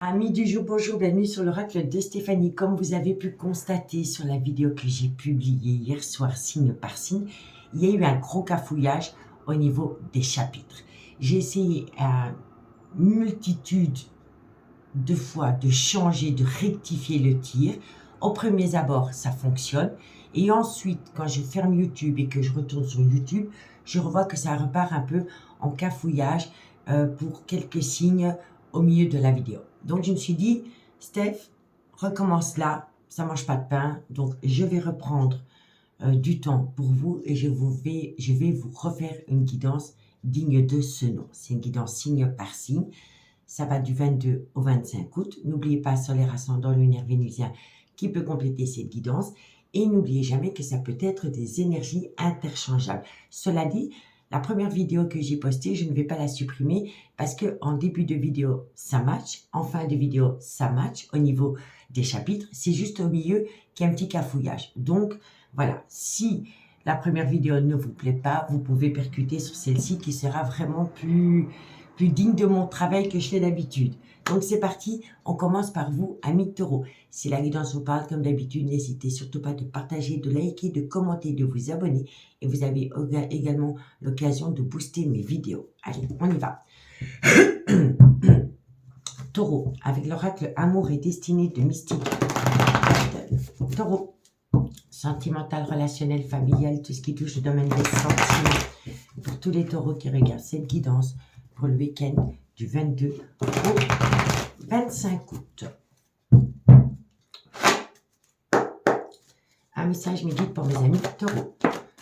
Amis du jour, bonjour, bienvenue sur l'oracle de Stéphanie. Comme vous avez pu constater sur la vidéo que j'ai publiée hier soir, signe par signe, il y a eu un gros cafouillage au niveau des chapitres. J'ai essayé une multitude de fois de changer, de rectifier le tir. Au premier abord, ça fonctionne. Et ensuite, quand je ferme YouTube et que je retourne sur YouTube, je revois que ça repart un peu en cafouillage pour quelques signes au milieu de la vidéo. Donc, je me suis dit, Steph, recommence là, ça mange pas de pain. Donc, je vais reprendre du temps pour vous et je vais vous refaire une guidance digne de ce nom. C'est une guidance signe par signe. Ça va du 22 au 25 août. N'oubliez pas solaire, ascendant, lunaire, vénusien qui peut compléter cette guidance. Et n'oubliez jamais que ça peut être des énergies interchangeables. Cela dit, la première vidéo que j'ai postée, je ne vais pas la supprimer parce que en début de vidéo, ça match. En fin de vidéo, ça match au niveau des chapitres. C'est juste au milieu qu'il y a un petit cafouillage. Donc, voilà. Si la première vidéo ne vous plaît pas, vous pouvez percuter sur celle-ci qui sera vraiment plus digne de mon travail que je fais d'habitude. Donc c'est parti, on commence par vous, amis taureaux. Si la guidance vous parle comme d'habitude, n'hésitez surtout pas de partager, de liker, de commenter, de vous abonner. Et vous avez également l'occasion de booster mes vidéos. Allez, on y va. Taureau, avec l'oracle amour et destinée de Mystique. Taureau, sentimental, relationnel, familial, tout ce qui touche le domaine des sentiments. Pour tous les taureaux qui regardent cette guidance, pour le week-end du 22 au 25 août. Un message me guide pour mes amis taureaux.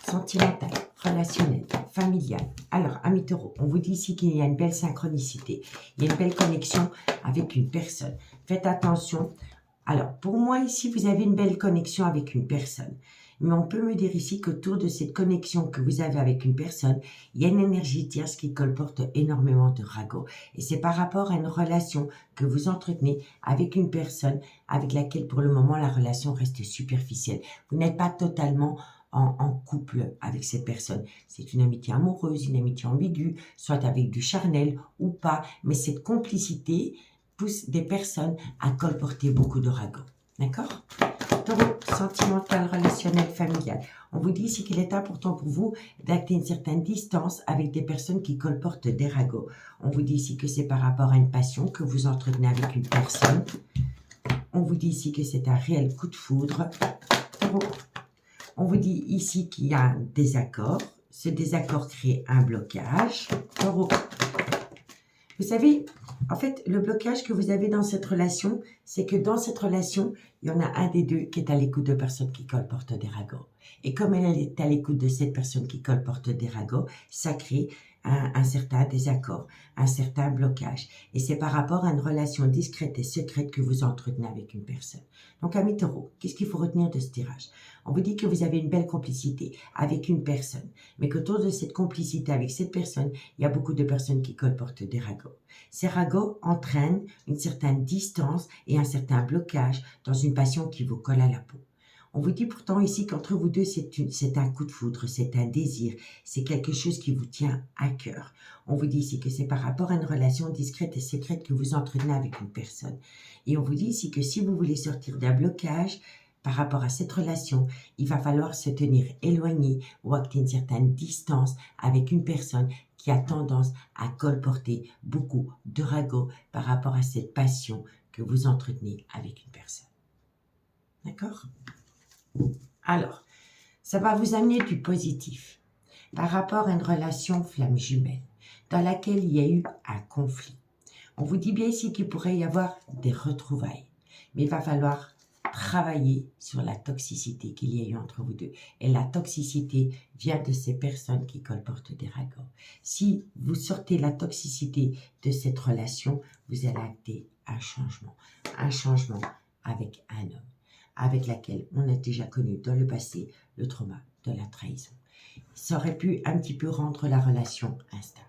Sentimental, relationnel, familial. Alors, amis taureaux, on vous dit ici qu'il y a une belle synchronicité. Il y a une belle connexion avec une personne. Faites attention. Alors, pour moi, ici, vous avez une belle connexion avec une personne. Mais on peut me dire ici qu'autour de cette connexion que vous avez avec une personne, il y a une énergie tierce qui colporte énormément de ragots. Et c'est par rapport à une relation que vous entretenez avec une personne avec laquelle, pour le moment, la relation reste superficielle. Vous n'êtes pas totalement en couple avec cette personne. C'est une amitié amoureuse, une amitié ambiguë, soit avec du charnel ou pas. Mais cette complicité pousse des personnes à colporter beaucoup de ragots. D'accord ? Taureau, sentimental, relationnel, familial. On vous dit ici qu'il est important pour vous d'acter une certaine distance avec des personnes qui colportent des ragots. On vous dit ici que c'est par rapport à une passion que vous entretenez avec une personne. On vous dit ici que c'est un réel coup de foudre. Taureau, on vous dit ici qu'il y a un désaccord. Ce désaccord crée un blocage. Taureau, vous savez, en fait, le blocage que vous avez dans cette relation, c'est que dans cette relation, il y en a un des deux qui est à l'écoute de personnes qui colportent des ragots. Et comme elle est à l'écoute de cette personne qui colporte des ragots, ça crée un certain désaccord, un certain blocage. Et c'est par rapport à une relation discrète et secrète que vous entretenez avec une personne. Donc, amis taureaux, qu'est-ce qu'il faut retenir de ce tirage? On vous dit que vous avez une belle complicité avec une personne, mais qu'autour de cette complicité avec cette personne, il y a beaucoup de personnes qui colportent des ragots. Ces ragots entraînent une certaine distance et un certain blocage dans une passion qui vous colle à la peau. On vous dit pourtant ici qu'entre vous deux, c'est un coup de foudre, c'est un désir, c'est quelque chose qui vous tient à cœur. On vous dit ici que c'est par rapport à une relation discrète et secrète que vous entretenez avec une personne. Et on vous dit ici que si vous voulez sortir d'un blocage par rapport à cette relation, il va falloir se tenir éloigné ou acter une certaine distance avec une personne qui a tendance à colporter beaucoup de ragots par rapport à cette passion que vous entretenez avec une personne. D'accord ? Alors, ça va vous amener du positif par rapport à une relation flamme jumelle dans laquelle il y a eu un conflit. On vous dit bien ici qu'il pourrait y avoir des retrouvailles, mais il va falloir travailler sur la toxicité qu'il y a eu entre vous deux. Et la toxicité vient de ces personnes qui colportent des ragots. Si vous sortez la toxicité de cette relation, vous allez acter un changement avec un homme avec laquelle on a déjà connu dans le passé le trauma de la trahison. Ça aurait pu un petit peu rendre la relation instable.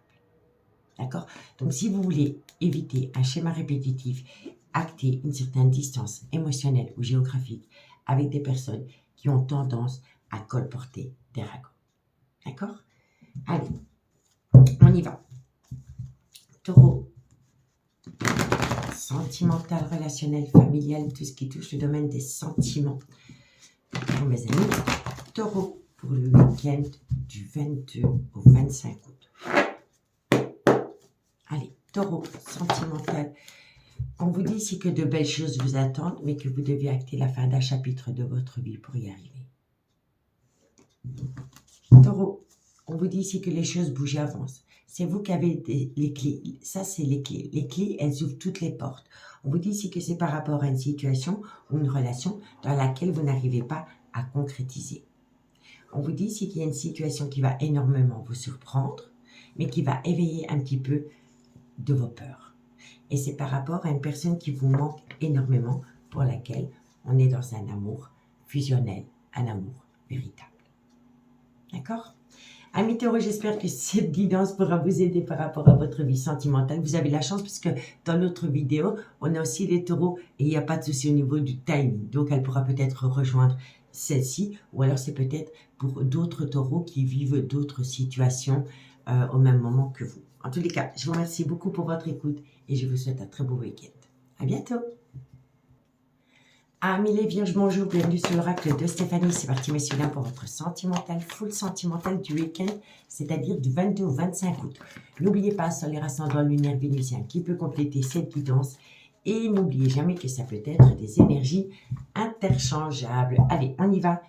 D'accord ? Donc, si vous voulez éviter un schéma répétitif, acter une certaine distance émotionnelle ou géographique avec des personnes qui ont tendance à colporter des ragots. D'accord ? Allez, on y va. Taureau, sentimental, relationnel, familial, tout ce qui touche le domaine des sentiments. Pour mes amis, taureau, pour le week-end du 22 au 25 août. Allez, taureau, sentimental. On vous dit ici que de belles choses vous attendent, mais que vous devez acter la fin d'un chapitre de votre vie pour y arriver. Taureau, on vous dit ici que les choses bougent et avancent. C'est vous qui avez les clés. Ça, c'est les clés. Les clés, elles ouvrent toutes les portes. On vous dit ici que c'est par rapport à une situation ou une relation dans laquelle vous n'arrivez pas à concrétiser. On vous dit ici qu'il y a une situation qui va énormément vous surprendre, mais qui va éveiller un petit peu de vos peurs. Et c'est par rapport à une personne qui vous manque énormément, pour laquelle on est dans un amour fusionnel, un amour véritable. D'accord ? Amis taureaux, j'espère que cette guidance pourra vous aider par rapport à votre vie sentimentale. Vous avez la chance puisque dans notre vidéo, on a aussi les taureaux et il n'y a pas de souci au niveau du timing. Donc, elle pourra peut-être rejoindre celle-ci ou alors c'est peut-être pour d'autres taureaux qui vivent d'autres situations au même moment que vous. En tous les cas, je vous remercie beaucoup pour votre écoute et je vous souhaite un très beau week-end. À bientôt! Amis les vierges, bonjour, bienvenue sur l'oracle de Stéphanie. C'est parti, messieurs, dames, pour votre sentimental, full sentimental du week-end, c'est-à-dire du 22 au 25 août. N'oubliez pas, solaire ascendant lunaire vénusien qui peut compléter cette guidance. Et n'oubliez jamais que ça peut être des énergies interchangeables. Allez, on y va.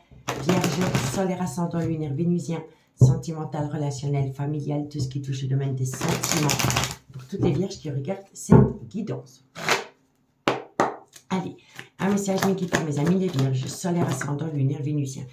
Vierge, solaire ascendant lunaire vénusien, sentimental, relationnel, familial, tout ce qui touche le domaine des sentiments. Pour toutes les vierges qui regardent cette guidance. Allez, un message qui pour mes amis les vierges, solaire ascendant lunaire vénusien.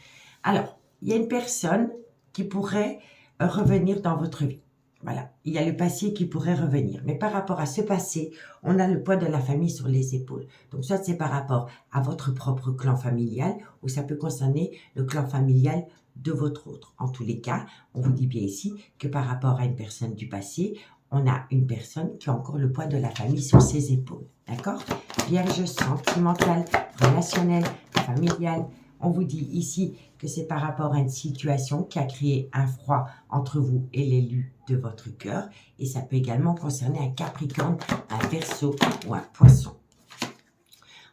Alors, il y a une personne qui pourrait revenir dans votre vie. Voilà, il y a le passé qui pourrait revenir. Mais par rapport à ce passé, on a le poids de la famille sur les épaules. Donc, soit c'est par rapport à votre propre clan familial, ou ça peut concerner le clan familial de votre autre. En tous les cas, on vous dit bien ici que par rapport à une personne du passé, on a une personne qui a encore le poids de la famille sur ses épaules. D'accord? Vierge sentimentale, relationnelle, familiale. On vous dit ici que c'est par rapport à une situation qui a créé un froid entre vous et l'élu de votre cœur. Et ça peut également concerner un Capricorne, un Verseau ou un Poisson.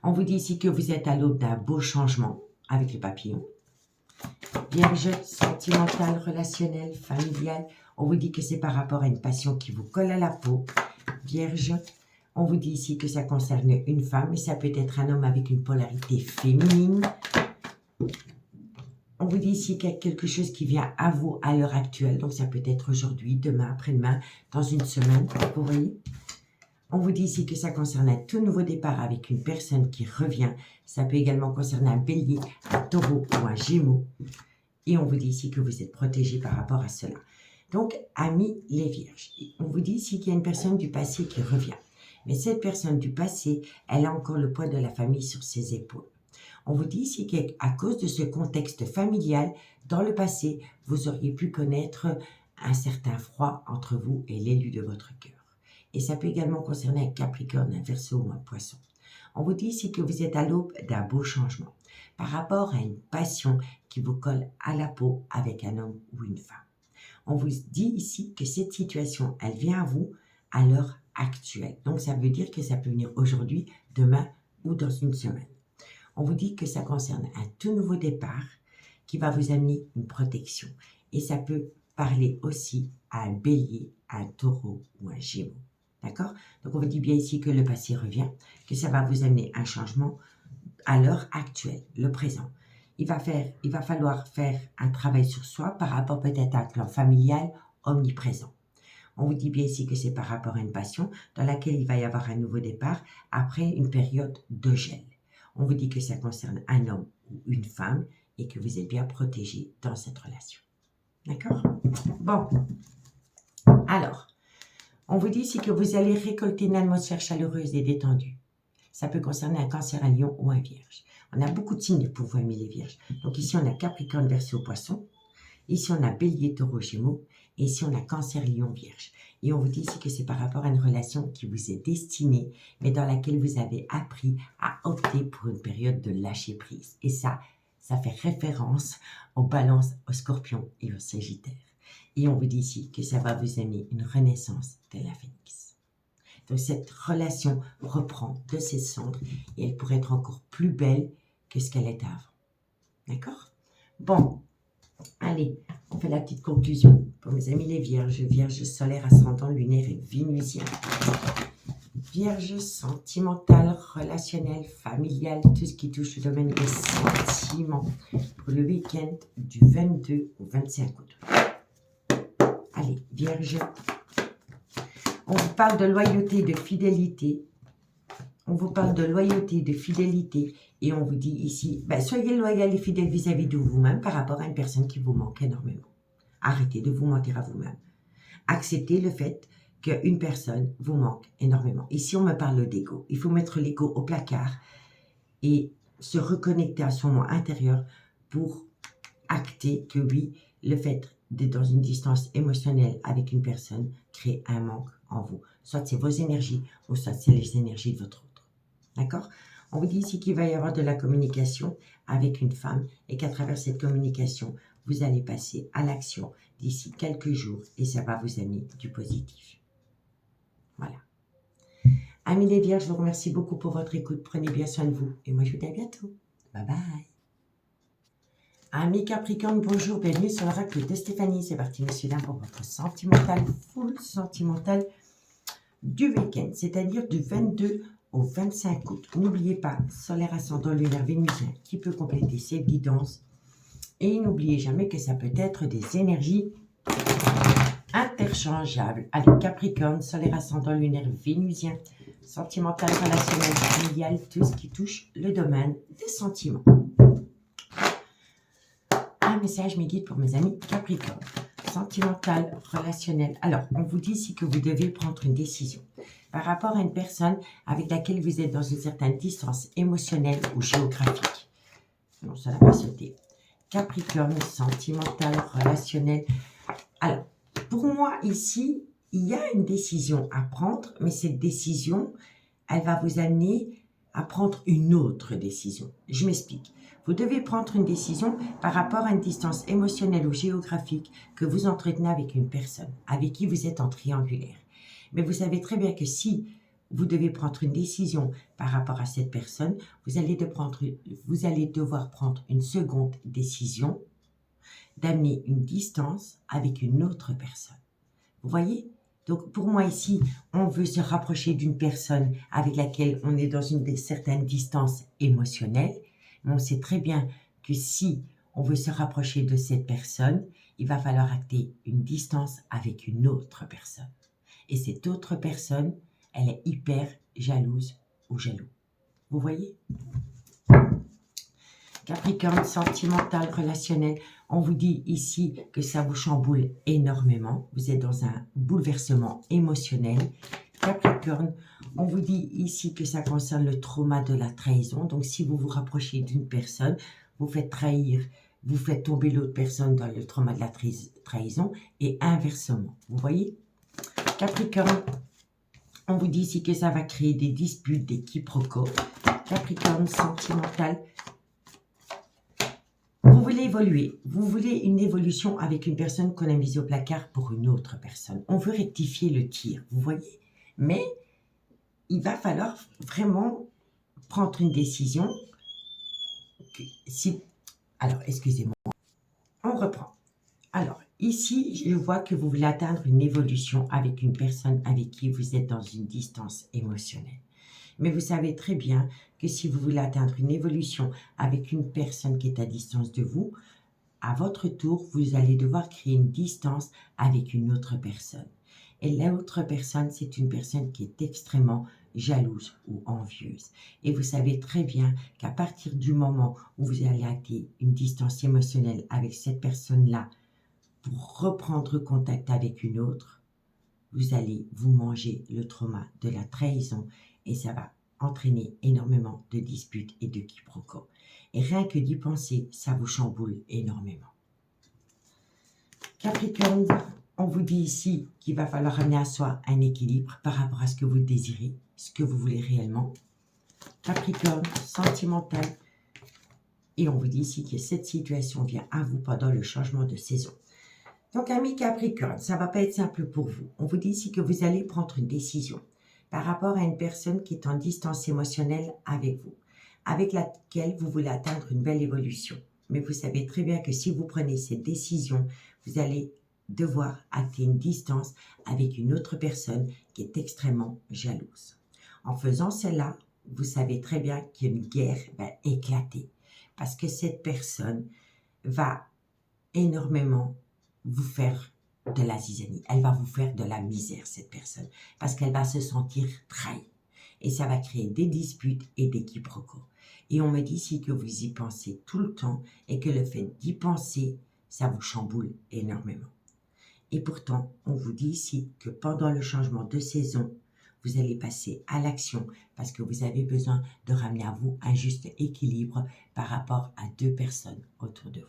On vous dit ici que vous êtes à l'aube d'un beau changement avec le papillon. Vierge sentimentale, relationnelle, familiale. On vous dit que c'est par rapport à une passion qui vous colle à la peau. Vierge, on vous dit ici que ça concerne une femme, mais ça peut être un homme avec une polarité féminine. On vous dit ici qu'il y a quelque chose qui vient à vous à l'heure actuelle. Donc, ça peut être aujourd'hui, demain, après-demain, dans une semaine. Vous voyez? On vous dit ici que ça concerne un tout nouveau départ avec une personne qui revient. Ça peut également concerner un bélier, un taureau ou un gémeau. Et on vous dit ici que vous êtes protégé par rapport à cela. Donc, amis les vierges, on vous dit ici qu'il y a une personne du passé qui revient. Mais cette personne du passé, elle a encore le poids de la famille sur ses épaules. On vous dit ici qu'à cause de ce contexte familial, dans le passé, vous auriez pu connaître un certain froid entre vous et l'élu de votre cœur. Et ça peut également concerner un Capricorne, un Verseau ou un Poisson. On vous dit ici que vous êtes à l'aube d'un beau changement par rapport à une passion qui vous colle à la peau avec un homme ou une femme. On vous dit ici que cette situation, elle vient à vous à l'heure actuelle. Donc, ça veut dire que ça peut venir aujourd'hui, demain ou dans une semaine. On vous dit que ça concerne un tout nouveau départ qui va vous amener une protection. Et ça peut parler aussi à un bélier, à un taureau ou un gémeau. D'accord? Donc, on vous dit bien ici que le passé revient, que ça va vous amener un changement à l'heure actuelle, le présent. Il va falloir faire un travail sur soi par rapport peut-être à un clan familial omniprésent. On vous dit bien ici que c'est par rapport à une passion dans laquelle il va y avoir un nouveau départ après une période de gel. On vous dit que ça concerne un homme ou une femme et que vous êtes bien protégé dans cette relation. D'accord? Bon. Alors, on vous dit ici que vous allez récolter une atmosphère chaleureuse et détendue. Ça peut concerner un Cancer, un Lion ou un Vierge. On a beaucoup de signes pour vous, amis les Vierges. Donc ici, on a Capricorne, Verseau, Poisson. Ici, on a Bélier, Taureau, Gémeaux. Et ici, on a Cancer, Lion, Vierge. Et on vous dit ici que c'est par rapport à une relation qui vous est destinée, mais dans laquelle vous avez appris à opter pour une période de lâcher prise. Et ça fait référence aux Balances, aux Scorpions et aux Sagittaires. Et on vous dit ici que ça va vous amener une renaissance de la phénix. Donc cette relation reprend de ses cendres et elle pourrait être encore plus belle que ce qu'elle était avant. D'accord? Bon, allez, on fait la petite conclusion pour mes amis les vierges. Vierge solaire, ascendant, lunaire et vénusien. Vierge sentimentale, relationnelle, familiale, tout ce qui touche le domaine des sentiments pour le week-end du 22 au 25 août. Allez, Vierge, on vous parle de loyauté, de fidélité. On vous parle de loyauté, de fidélité et on vous dit ici, soyez loyal et fidèle vis-à-vis de vous-même par rapport à une personne qui vous manque énormément. Arrêtez de vous mentir à vous-même. Acceptez le fait qu'une personne vous manque énormément. Ici, on me parle d'ego. Il faut mettre l'ego au placard et se reconnecter à son moi intérieur pour acter que oui, le fait d'être dans une distance émotionnelle avec une personne crée un manque en vous. Soit c'est vos énergies ou soit c'est les énergies de votre autre. D'accord? On vous dit ici qu'il va y avoir de la communication avec une femme et qu'à travers cette communication, vous allez passer à l'action d'ici quelques jours et ça va vous amener du positif. Voilà. Amis les vierges, je vous remercie beaucoup pour votre écoute. Prenez bien soin de vous. Et moi, je vous dis à bientôt. Bye bye. Amis Capricorne, bonjour. Bienvenue sur l'oracle de Stéphanie. C'est parti, messieurs, dames, pour votre sentimental, full sentimental du week-end. C'est-à-dire du 22 au 25 août. N'oubliez pas, solaire ascendant lunaire vénusien qui peut compléter cette guidance. Et n'oubliez jamais que ça peut être des énergies interchangeables. Allez, Capricorne, solaire ascendant lunaire vénusien, sentimental, relationnel, familial, tout ce qui touche le domaine des sentiments. Un message me guide pour mes amis Capricorne, sentimental, relationnel. Alors, on vous dit ici que vous devez prendre une décision par rapport à une personne avec laquelle vous êtes dans une certaine distance émotionnelle ou géographique. Non, ça n'a pas sauté. Capricorne, sentimental, relationnel. Alors, pour moi, ici, il y a une décision à prendre, mais cette décision, elle va vous amener à prendre une autre décision. Je m'explique. Vous devez prendre une décision par rapport à une distance émotionnelle ou géographique que vous entretenez avec une personne, avec qui vous êtes en triangulaire. Mais vous savez très bien que si vous devez prendre une décision par rapport à cette personne, vous allez devoir prendre une seconde décision d'amener une distance avec une autre personne. Vous voyez? Donc, pour moi ici, on veut se rapprocher d'une personne avec laquelle on est dans une certaine distance émotionnelle. Mais on sait très bien que si on veut se rapprocher de cette personne, il va falloir acter une distance avec une autre personne. Et cette autre personne, elle est hyper jalouse ou jaloux. Vous voyez? Capricorne, sentimental, relationnel. On vous dit ici que ça vous chamboule énormément. Vous êtes dans un bouleversement émotionnel. Capricorne, on vous dit ici que ça concerne le trauma de la trahison. Donc, si vous vous rapprochez d'une personne, vous faites trahir, vous faites tomber l'autre personne dans le trauma de la trahison et inversement. Vous voyez? Capricorne, on vous dit ici que ça va créer des disputes, des quiproquos. Capricorne, sentimental. Vous voulez évoluer, vous voulez une évolution avec une personne qu'on a mise au placard pour une autre personne. On veut rectifier le tir, vous voyez? Mais il va falloir vraiment prendre une décision. Alors, excusez-moi, on reprend. Alors, ici, je vois que vous voulez atteindre une évolution avec une personne avec qui vous êtes dans une distance émotionnelle. Mais vous savez très bien que si vous voulez atteindre une évolution avec une personne qui est à distance de vous, à votre tour, vous allez devoir créer une distance avec une autre personne. Et l'autre personne, c'est une personne qui est extrêmement jalouse ou envieuse. Et vous savez très bien qu'à partir du moment où vous allez acter une distance émotionnelle avec cette personne-là pour reprendre contact avec une autre, vous allez vous manger le trauma de la trahison et ça va entraîner énormément de disputes et de quiproquos. Et rien que d'y penser, ça vous chamboule énormément. Capricorne, on vous dit ici qu'il va falloir amener à soi un équilibre par rapport à ce que vous désirez, ce que vous voulez réellement. Capricorne, sentimental. Et on vous dit ici que cette situation vient à vous pendant le changement de saison. Donc, amis Capricorne, ça ne va pas être simple pour vous. On vous dit ici que vous allez prendre une décision. par rapport à une personne qui est en distance émotionnelle avec vous, avec laquelle vous voulez atteindre une belle évolution. Mais vous savez très bien que si vous prenez cette décision, vous allez devoir atteindre une distance avec une autre personne qui est extrêmement jalouse. En faisant cela, vous savez très bien qu'une guerre va éclater parce que cette personne va énormément vous faire de la zizanie. Elle va vous faire de la misère, cette personne, parce qu'elle va se sentir trahie. Et ça va créer des disputes et des quiproquos. Et on me dit ici que vous y pensez tout le temps et que le fait d'y penser, ça vous chamboule énormément. Et pourtant, on vous dit ici que pendant le changement de saison, vous allez passer à l'action parce que vous avez besoin de ramener à vous un juste équilibre par rapport à deux personnes autour de vous.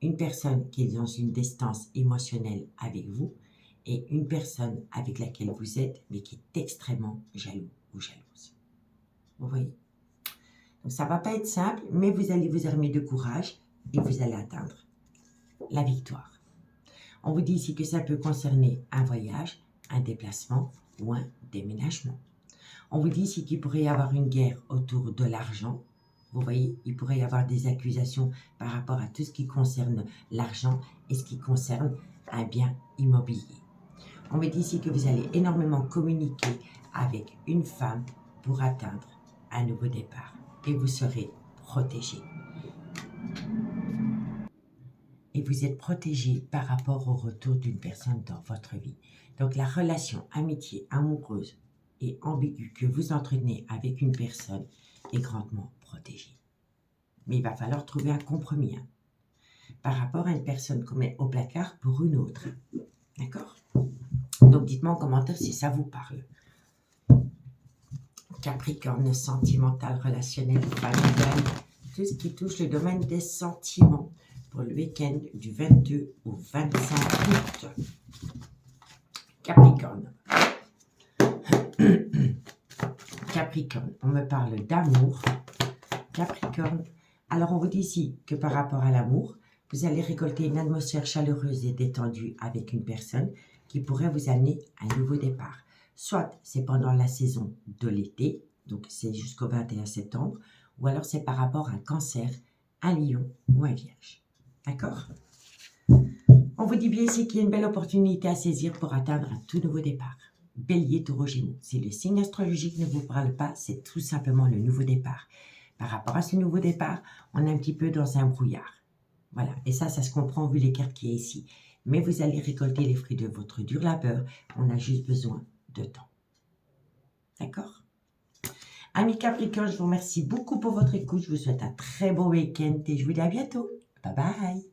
Une personne qui est dans une distance émotionnelle avec vous et une personne avec laquelle vous êtes mais qui est extrêmement jaloux ou jalouse. Vous voyez? Donc ça ne va pas être simple, mais vous allez vous armer de courage et vous allez atteindre la victoire. On vous dit ici que ça peut concerner un voyage, un déplacement ou un déménagement. On vous dit ici qu'il pourrait y avoir une guerre autour de l'argent. Vous voyez, il pourrait y avoir des accusations par rapport à tout ce qui concerne l'argent et ce qui concerne un bien immobilier. On me dit ici que vous allez énormément communiquer avec une femme pour atteindre un nouveau départ et vous serez protégé. Et vous êtes protégé par rapport au retour d'une personne dans votre vie. Donc la relation amitié, amoureuse et ambiguë que vous entretenez avec une personne est grandement protégée. Mais il va falloir trouver un compromis par rapport à une personne qu'on met au placard pour une autre. D'accord? Donc dites-moi en commentaire si ça vous parle. Capricorne, sentimental, relationnel, familial, tout ce qui touche le domaine des sentiments pour le week-end du 22 au 25 août. Capricorne. Capricorne, on me parle d'amour. Capricorne, alors on vous dit ici que par rapport à l'amour, vous allez récolter une atmosphère chaleureuse et détendue avec une personne qui pourrait vous amener à un nouveau départ. Soit c'est pendant la saison de l'été, donc c'est jusqu'au 21 septembre, ou alors c'est par rapport à un cancer, un lion ou un vierge. D'accord? On vous dit bien ici qu'il y a une belle opportunité à saisir pour atteindre un tout nouveau départ. Bélier, Taureau, Gémeaux. Si le signe astrologique ne vous parle pas, c'est tout simplement le nouveau départ. Par rapport à ce nouveau départ, on est un petit peu dans un brouillard. Voilà, et ça se comprend vu les cartes qu'il y a ici. Mais vous allez récolter les fruits de votre dur labeur. On a juste besoin de temps. D'accord? Amis Capricorne, je vous remercie beaucoup pour votre écoute. Je vous souhaite un très beau week-end et je vous dis à bientôt. Bye bye.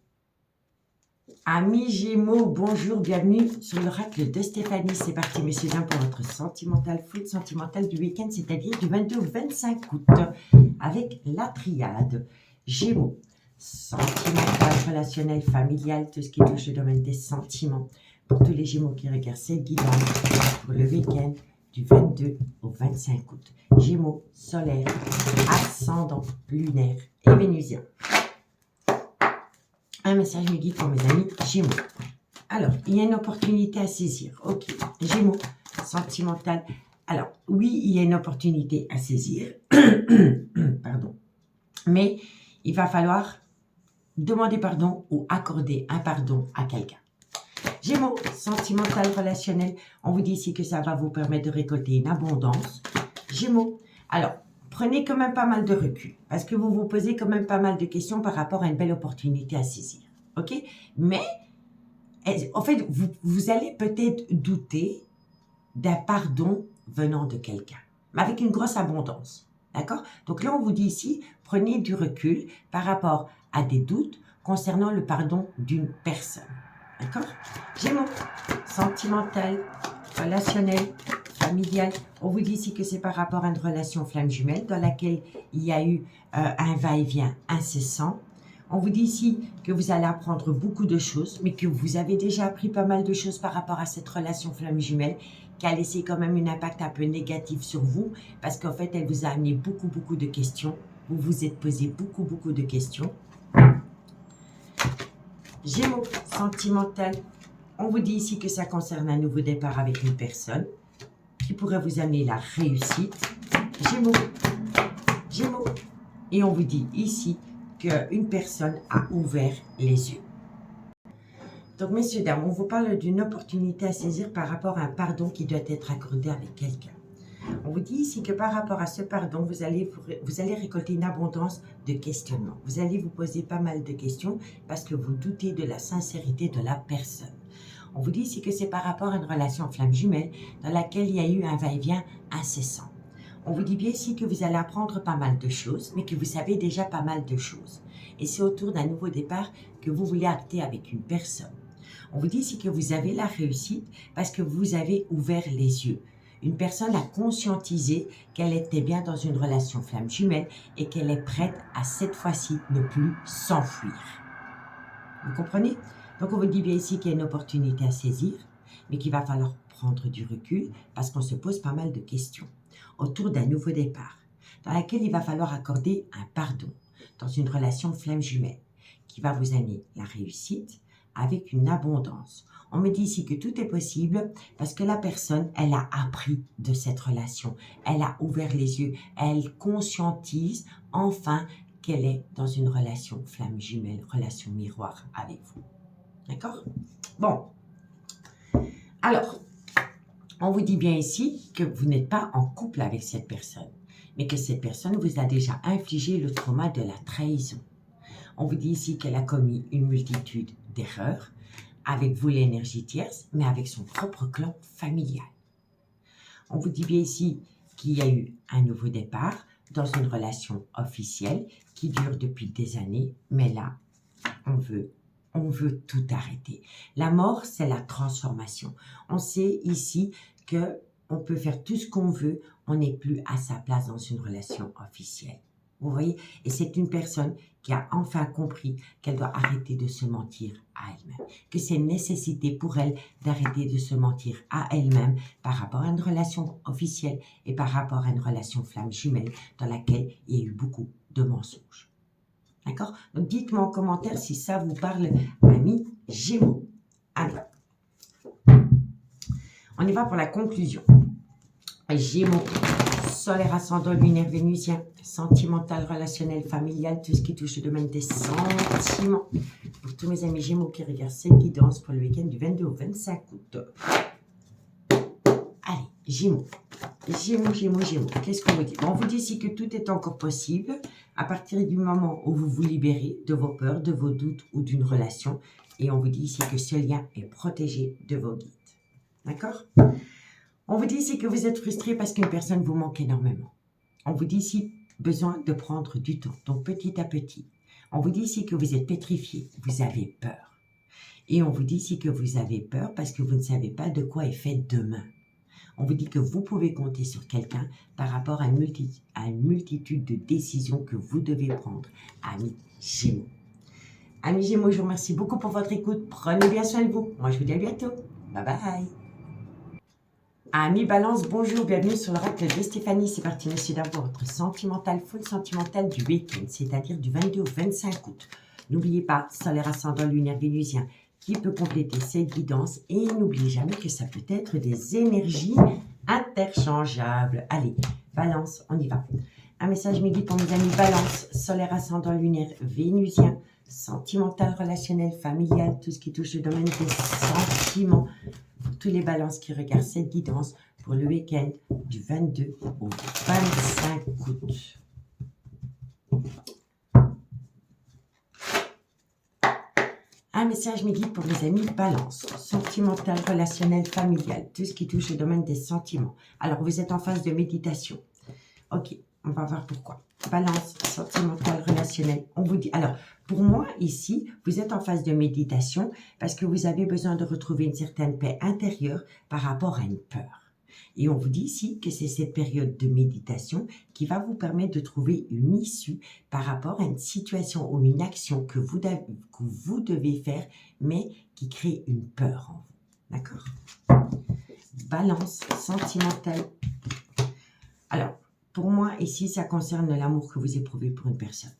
Amis Gémeaux, bonjour, bienvenue sur l'oracle de Stéphanie. C'est parti, messieurs, dames, pour votre sentimental foot sentimental du week-end, c'est-à-dire du 22 au 25 août, avec la triade Gémeaux, sentimental, relationnel, familial, tout ce qui touche le domaine des sentiments. Pour tous les Gémeaux qui regardent cette guidance pour le week-end du 22 au 25 août. Gémeaux, solaire, ascendant, lunaire et vénusien. Un message me guide pour mes amis Gémeaux. Alors, il y a une opportunité à saisir. Ok, Gémeaux, sentimental. Alors, oui, il y a une opportunité à saisir. Pardon. Mais il va falloir demander pardon ou accorder un pardon à quelqu'un. Gémeaux, sentimental, relationnel. On vous dit ici que ça va vous permettre de récolter une abondance. Gémeaux, alors, prenez quand même pas mal de recul parce que vous vous posez quand même pas mal de questions par rapport à une belle opportunité à saisir. OK? Mais, en fait, vous allez peut-être douter d'un pardon venant de quelqu'un, mais avec une grosse abondance. D'accord? Donc là, on vous dit ici, prenez du recul par rapport à des doutes concernant le pardon d'une personne. D'accord? Gémeaux, sentimental, relationnel, familial. On vous dit ici que c'est par rapport à une relation flamme jumelle dans laquelle il y a eu un va-et-vient incessant. On vous dit ici que vous allez apprendre beaucoup de choses, mais que vous avez déjà appris pas mal de choses par rapport à cette relation flamme jumelle qui a laissé quand même un impact un peu négatif sur vous parce qu'en fait, elle vous a amené beaucoup de questions. Vous vous êtes posé beaucoup de questions. Gémeaux, sentimental. On vous dit ici que ça concerne un nouveau départ avec une personne. qui pourrait vous amener la réussite. Gémeaux, Gémeaux. Et on vous dit ici qu'une personne a ouvert les yeux. Donc, messieurs, dames, on vous parle d'une opportunité à saisir par rapport à un pardon qui doit être accordé avec quelqu'un. On vous dit ici que par rapport à ce pardon, vous allez récolter une abondance de questionnements. Vous allez vous poser pas mal de questions parce que vous doutez de la sincérité de la personne. On vous dit ici que c'est par rapport à une relation flamme jumelle dans laquelle il y a eu un va-et-vient incessant. On vous dit bien ici que vous allez apprendre pas mal de choses, mais que vous savez déjà pas mal de choses. Et c'est autour d'un nouveau départ que vous voulez acter avec une personne. On vous dit ici que vous avez la réussite parce que vous avez ouvert les yeux. Une personne a conscientisé qu'elle était bien dans une relation flamme jumelle et qu'elle est prête à cette fois-ci ne plus s'enfuir. Vous comprenez? Donc on vous dit bien ici qu'il y a une opportunité à saisir, mais qu'il va falloir prendre du recul parce qu'on se pose pas mal de questions autour d'un nouveau départ, dans laquelle il va falloir accorder un pardon dans une relation flamme jumelle qui va vous amener la réussite avec une abondance. On me dit ici que tout est possible parce que la personne, elle a appris de cette relation. Elle a ouvert les yeux. Elle conscientise enfin qu'elle est dans une relation flamme jumelle, relation miroir avec vous. D'accord? Bon. Alors, on vous dit bien ici que vous n'êtes pas en couple avec cette personne, mais que cette personne vous a déjà infligé le trauma de la trahison. On vous dit ici qu'elle a commis une multitude d'erreurs, avec vous l'énergie tierce, mais avec son propre clan familial. On vous dit bien ici qu'il y a eu un nouveau départ dans une relation officielle qui dure depuis des années, mais là, on veut tout arrêter. La mort, c'est la transformation. On sait ici que on peut faire tout ce qu'on veut, on n'est plus à sa place dans une relation officielle. Vous voyez? Et c'est une personne qui a enfin compris qu'elle doit arrêter de se mentir à elle-même. Que c'est une nécessité pour elle d'arrêter de se mentir à elle-même par rapport à une relation officielle et par rapport à une relation flamme jumelle dans laquelle il y a eu beaucoup de mensonges. D'accord? Donc dites-moi en commentaire si ça vous parle, amis Gémeaux. Allez. On y va pour la conclusion. Gémeaux. Solaire, ascendant, lunaire, vénusien, sentimental, relationnel, familial, tout ce qui touche le domaine des sentiments. Pour tous mes amis Gémeaux qui regardent cette guidance pour le week-end du 22 au 25 août. Allez, Gémeaux. Gémeaux. Qu'est-ce qu'on vous dit? On vous dit ici que tout est encore possible à partir du moment où vous vous libérez de vos peurs, de vos doutes ou d'une relation. Et on vous dit ici que ce lien est protégé de vos guides. D'accord? On vous dit ici que vous êtes frustré parce qu'une personne vous manque énormément. On vous dit ici besoin de prendre du temps, donc petit à petit. On vous dit ici que vous êtes pétrifié, vous avez peur. Et on vous dit ici que vous avez peur parce que vous ne savez pas de quoi est fait demain. On vous dit que vous pouvez compter sur quelqu'un par rapport à une multitude de décisions que vous devez prendre, amis Gémeaux. Amis Gémeaux, je vous remercie beaucoup pour votre écoute. Prenez bien soin de vous. Moi, je vous dis à bientôt. Bye bye. Amis Balance, bonjour, bienvenue sur l'oracle de Stéphanie. C'est parti, monsieur, d'avoir votre sentimental, full sentimental du week-end, c'est-à-dire du 22 au 25 août. N'oubliez pas, solaire, ascendant, lunaire, vénusien, qui peut compléter cette guidance. Et n'oubliez jamais que ça peut être des énergies interchangeables. Allez, Balance, on y va. Un message midi pour mes amis Balance, solaire, ascendant, lunaire, vénusien, sentimental, relationnel, familial, tout ce qui touche le domaine des sentiments. Pour tous les balances qui regardent cette guidance pour le week-end du 22 au 25 août. Un message midi pour les amis balance, sentimental, relationnel, familial, tout ce qui touche le domaine des sentiments. Alors, vous êtes en phase de méditation. Ok, on va voir pourquoi. Balance, sentimental, relationnel. On vous dit, alors, pour moi, ici, vous êtes en phase de méditation parce que vous avez besoin de retrouver une certaine paix intérieure par rapport à une peur. Et on vous dit ici que c'est cette période de méditation qui va vous permettre de trouver une issue par rapport à une situation ou une action que vous devez faire, mais qui crée une peur en vous. D'accord? Balance, sentimental. Alors, pour moi, ici, ça concerne l'amour que vous éprouvez pour une personne.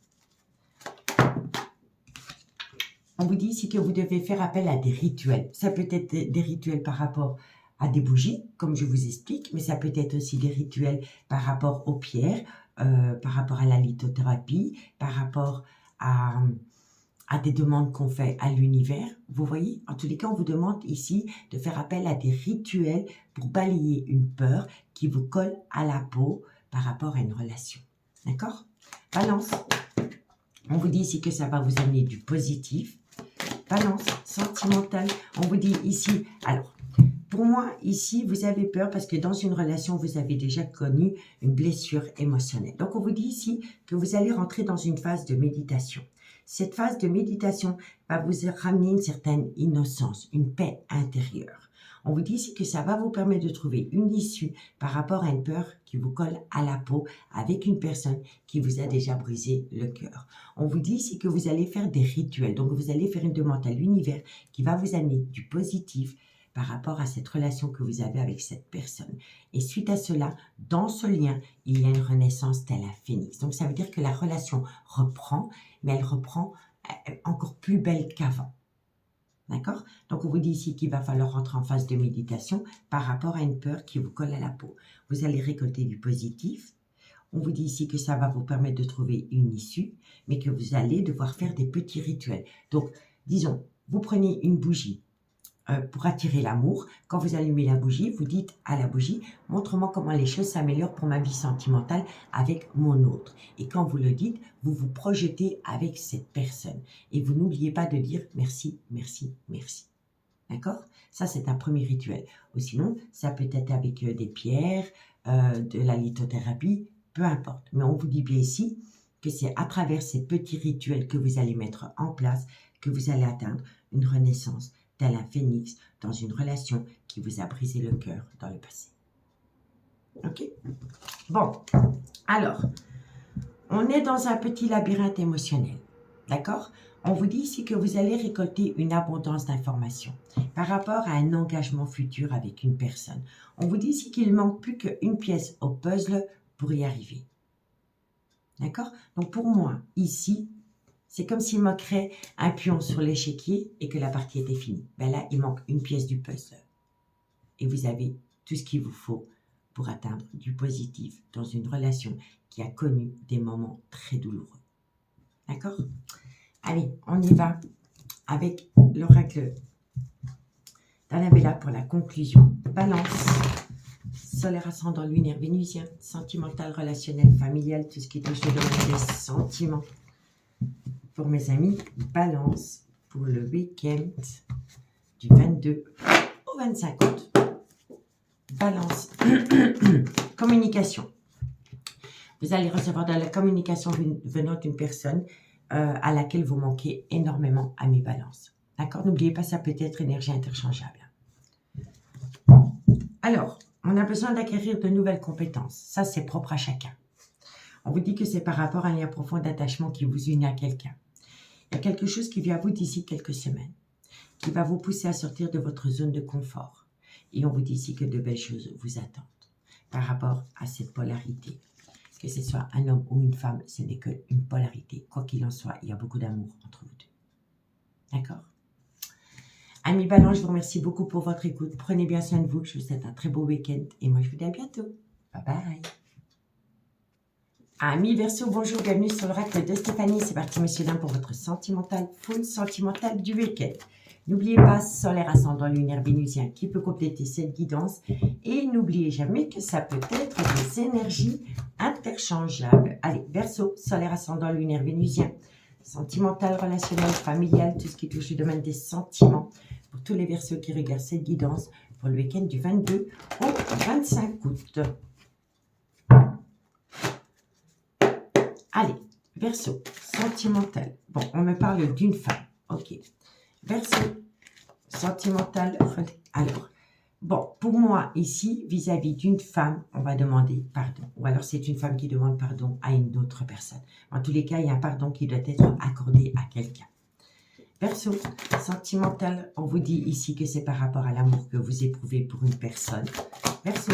On vous dit ici que vous devez faire appel à des rituels. Ça peut être des rituels par rapport à des bougies, comme je vous explique, mais ça peut être aussi des rituels par rapport aux pierres, par rapport à la lithothérapie, par rapport à, à des demandes qu'on fait à l'univers. Vous voyez, en tous les cas, on vous demande ici de faire appel à des rituels pour balayer une peur qui vous colle à la peau par rapport à une relation. D'accord? Balance. On vous dit ici que ça va vous amener du positif. Balance sentimentale. On vous dit ici, alors, pour moi, ici, vous avez peur parce que dans une relation, vous avez déjà connu une blessure émotionnelle. Donc, on vous dit ici que vous allez rentrer dans une phase de méditation. Cette phase de méditation va vous ramener une certaine innocence, une paix intérieure. On vous dit ici que ça va vous permettre de trouver une issue par rapport à une peur qui vous colle à la peau avec une personne qui vous a déjà brisé le cœur. On vous dit ici que vous allez faire des rituels. Donc, vous allez faire une demande à l'univers qui va vous amener du positif par rapport à cette relation que vous avez avec cette personne. Et suite à cela, dans ce lien, il y a une renaissance telle un phénix. Donc, ça veut dire que la relation reprend, mais elle reprend encore plus belle qu'avant. D'accord? Donc, on vous dit ici qu'il va falloir rentrer en phase de méditation par rapport à une peur qui vous colle à la peau. Vous allez récolter du positif. On vous dit ici que ça va vous permettre de trouver une issue, mais que vous allez devoir faire des petits rituels. Donc, disons, vous prenez une bougie pour attirer l'amour. Quand vous allumez la bougie, vous dites à la bougie, montre-moi comment les choses s'améliorent pour ma vie sentimentale avec mon autre. Et quand vous le dites, vous vous projetez avec cette personne. Et vous n'oubliez pas de dire merci, merci, merci. D'accord? Ça, c'est un premier rituel. Ou sinon, ça peut être avec des pierres, de la lithothérapie, peu importe. Mais on vous dit bien ici que c'est à travers ces petits rituels que vous allez mettre en place que vous allez atteindre une renaissance tel un phénix dans une relation qui vous a brisé le cœur dans le passé. Ok? Bon, alors, on est dans un petit labyrinthe émotionnel. D'accord? On vous dit ici que vous allez récolter une abondance d'informations par rapport à un engagement futur avec une personne. On vous dit ici qu'il ne manque plus qu'une pièce au puzzle pour y arriver. D'accord? Donc pour moi, ici, c'est comme s'il manquerait un pion sur l'échiquier et que la partie était finie. Ben là, il manque une pièce du puzzle. Et vous avez tout ce qu'il vous faut pour atteindre du positif dans une relation qui a connu des moments très douloureux. D'accord? Allez, on y va avec l'oracle d'Annabella pour la conclusion. Balance, solaire ascendant lunaire vénusien, sentimental, relationnel, familial, tout ce qui touche le domaine des sentiments. Pour mes amis, Balance pour le week-end du 22 au 25 août. Balance, communication. Vous allez recevoir de la communication venant d'une personne à laquelle vous manquez énormément à mes balances. D'accord? N'oubliez pas, ça peut être énergie interchangeable. Alors, on a besoin d'acquérir de nouvelles compétences. Ça, c'est propre à chacun. On vous dit que c'est par rapport à un lien profond d'attachement qui vous unit à quelqu'un. Il y a quelque chose qui vient à vous d'ici quelques semaines, qui va vous pousser à sortir de votre zone de confort. Et on vous dit ici que de belles choses vous attendent par rapport à cette polarité. Que ce soit un homme ou une femme, ce n'est qu'une polarité. Quoi qu'il en soit, il y a beaucoup d'amour entre vous deux. D'accord? Amis Balance, je vous remercie beaucoup pour votre écoute. Prenez bien soin de vous. Je vous souhaite un très beau week-end. Et moi, je vous dis à bientôt. Bye bye. Amis Verseau, bonjour, bienvenue sur l'oracle de Stéphanie. C'est parti, monsieur dames, pour votre sentimental, full sentimental du week-end. N'oubliez pas, solaire ascendant lunaire vénusien qui peut compléter cette guidance. Et n'oubliez jamais que ça peut être des énergies interchangeables. Allez, Verseau, solaire ascendant lunaire vénusien, sentimental, relationnel, familial, tout ce qui touche le domaine des sentiments. Pour tous les Verseaux qui regardent cette guidance pour le week-end du 22 au 25 août. Allez, Verseau, sentimental. Bon, on me parle d'une femme. Ok. Verseau, sentimental. Alors, bon, pour moi, ici, vis-à-vis d'une femme, on va demander pardon. Ou alors, c'est une femme qui demande pardon à une autre personne. En tous les cas, il y a un pardon qui doit être accordé à quelqu'un. Verseau, sentimental. On vous dit ici que c'est par rapport à l'amour que vous éprouvez pour une personne. Verseau.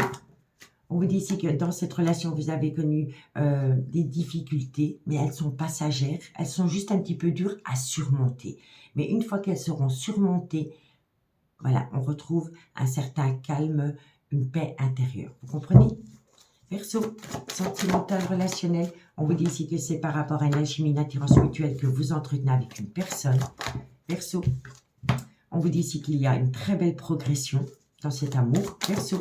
On vous dit ici que dans cette relation, vous avez connu des difficultés, mais elles sont passagères. Elles sont juste un petit peu dures à surmonter. Mais une fois qu'elles seront surmontées, voilà, on retrouve un certain calme, une paix intérieure. Vous comprenez? Verseau, sentimental, relationnel. On vous dit ici que c'est par rapport à une alchimie, une attirance mutuelle que vous entretenez avec une personne. Verseau, on vous dit ici qu'il y a une très belle progression dans cet amour. Verseau,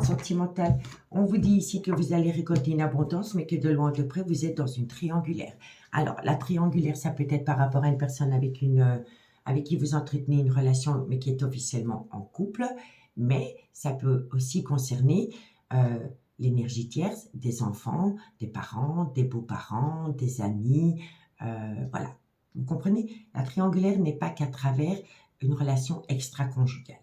sentimental. On vous dit ici que vous allez récolter une abondance, mais que de loin ou de près, vous êtes dans une triangulaire. Alors, la triangulaire, ça peut être par rapport à une personne avec qui vous entretenez une relation, mais qui est officiellement en couple. Mais ça peut aussi concerner l'énergie tierce, des enfants, des parents, des beaux-parents, des amis. Voilà. Vous comprenez? La triangulaire n'est pas qu'à travers une relation extra-conjugale.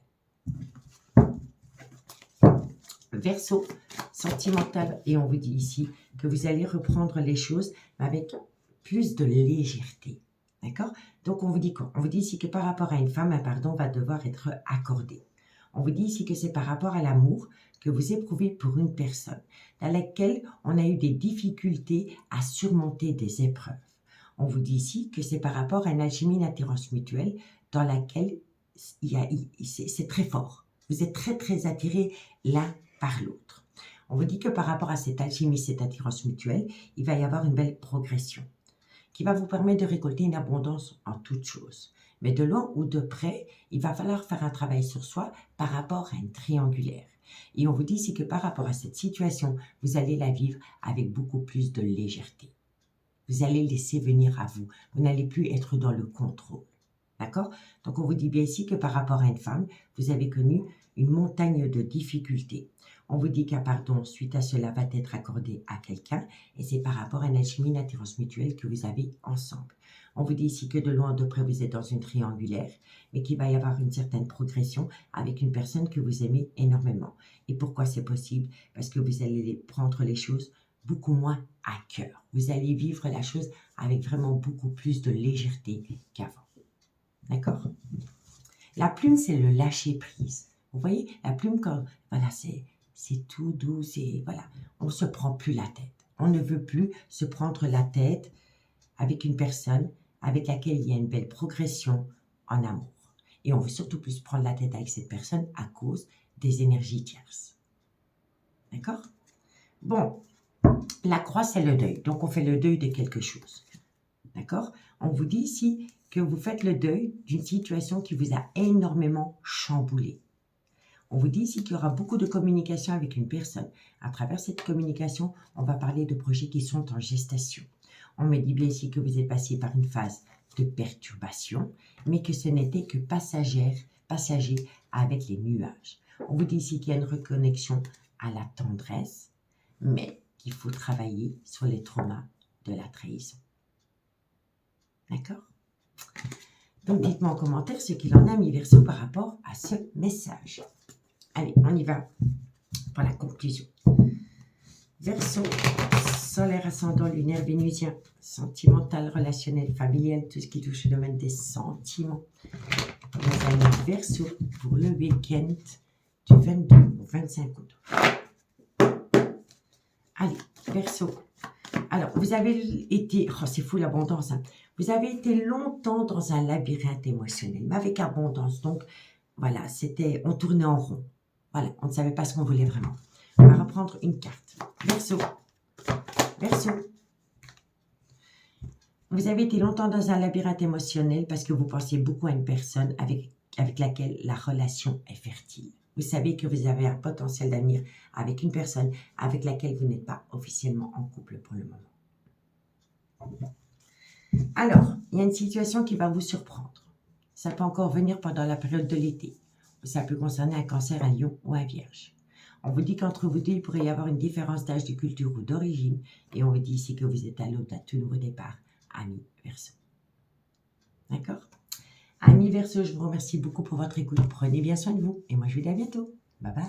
Verseau, sentimental, et on vous dit ici que vous allez reprendre les choses avec plus de légèreté. D'accord? Donc, on vous dit quoi? On vous dit ici que par rapport à une femme, un pardon va devoir être accordé. On vous dit ici que c'est par rapport à l'amour que vous éprouvez pour une personne dans laquelle on a eu des difficultés à surmonter des épreuves. On vous dit ici que c'est par rapport à une alchimie, une attirance mutuelle dans laquelle c'est très fort. Vous êtes très, très attirés l'un par l'autre. On vous dit que par rapport à cette alchimie, cette attirance mutuelle, il va y avoir une belle progression qui va vous permettre de récolter une abondance en toutes choses. Mais de loin ou de près, il va falloir faire un travail sur soi par rapport à une triangulaire. Et on vous dit ici que par rapport à cette situation, vous allez la vivre avec beaucoup plus de légèreté. Vous allez laisser venir à vous. Vous n'allez plus être dans le contrôle. D'accord? Donc, on vous dit bien ici que par rapport à une femme, vous avez connu une montagne de difficultés. On vous dit qu'un pardon suite à cela va être accordé à quelqu'un et c'est par rapport à une alchimie, une attirance mutuelle que vous avez ensemble. On vous dit ici que de loin ou de près, vous êtes dans une triangulaire, mais qu'il va y avoir une certaine progression avec une personne que vous aimez énormément. Et pourquoi c'est possible? Parce que vous allez prendre les choses beaucoup moins à cœur. Vous allez vivre la chose avec vraiment beaucoup plus de légèreté qu'avant. D'accord? La plume, c'est le lâcher-prise. Vous voyez, la plume, quand, voilà, c'est tout doux, voilà, on ne se prend plus la tête. On ne veut plus se prendre la tête avec une personne avec laquelle il y a une belle progression en amour. Et on veut surtout plus se prendre la tête avec cette personne à cause des énergies tierces. D'accord? Bon, la croix, c'est le deuil. Donc, on fait le deuil de quelque chose. D'accord? On vous dit ici que vous faites le deuil d'une situation qui vous a énormément chamboulé. On vous dit ici qu'il y aura beaucoup de communication avec une personne. À travers cette communication, on va parler de projets qui sont en gestation. On me dit bien ici que vous êtes passé par une phase de perturbation, mais que ce n'était que passager avec les nuages. On vous dit ici qu'il y a une reconnexion à la tendresse, mais qu'il faut travailler sur les traumas de la trahison. D'accord? Donc, dites-moi en commentaire ce qu'il en a mis Verseau par rapport à ce message. Allez, on y va pour la conclusion. Verseau, solaire, ascendant, lunaire, vénusien, sentimental, relationnel, familial, tout ce qui touche le domaine des sentiments. Nous allons Verseau pour le week-end du 22 au 25 août. Allez, Verseau. Alors, vous avez été, oh, c'est fou l'abondance, hein. Vous avez été longtemps dans un labyrinthe émotionnel, mais avec abondance. Donc, voilà, on tournait en rond. Voilà, on ne savait pas ce qu'on voulait vraiment. On va reprendre une carte. Verseau. Verseau. Vous avez été longtemps dans un labyrinthe émotionnel parce que vous pensiez beaucoup à une personne avec laquelle la relation est fertile. Vous savez que vous avez un potentiel d'avenir avec une personne avec laquelle vous n'êtes pas officiellement en couple pour le moment. Alors, il y a une situation qui va vous surprendre. Ça peut encore venir pendant la période de l'été. Ça peut concerner un cancer, un lion ou un vierge. On vous dit qu'entre vous deux, il pourrait y avoir une différence d'âge, de culture ou d'origine. Et on vous dit ici que vous êtes à l'aube d'un tout nouveau départ, amis Verseau. D'accord? Amis Verseau, je vous remercie beaucoup pour votre écoute. Prenez bien soin de vous. Et moi, je vous dis à bientôt. Bye bye.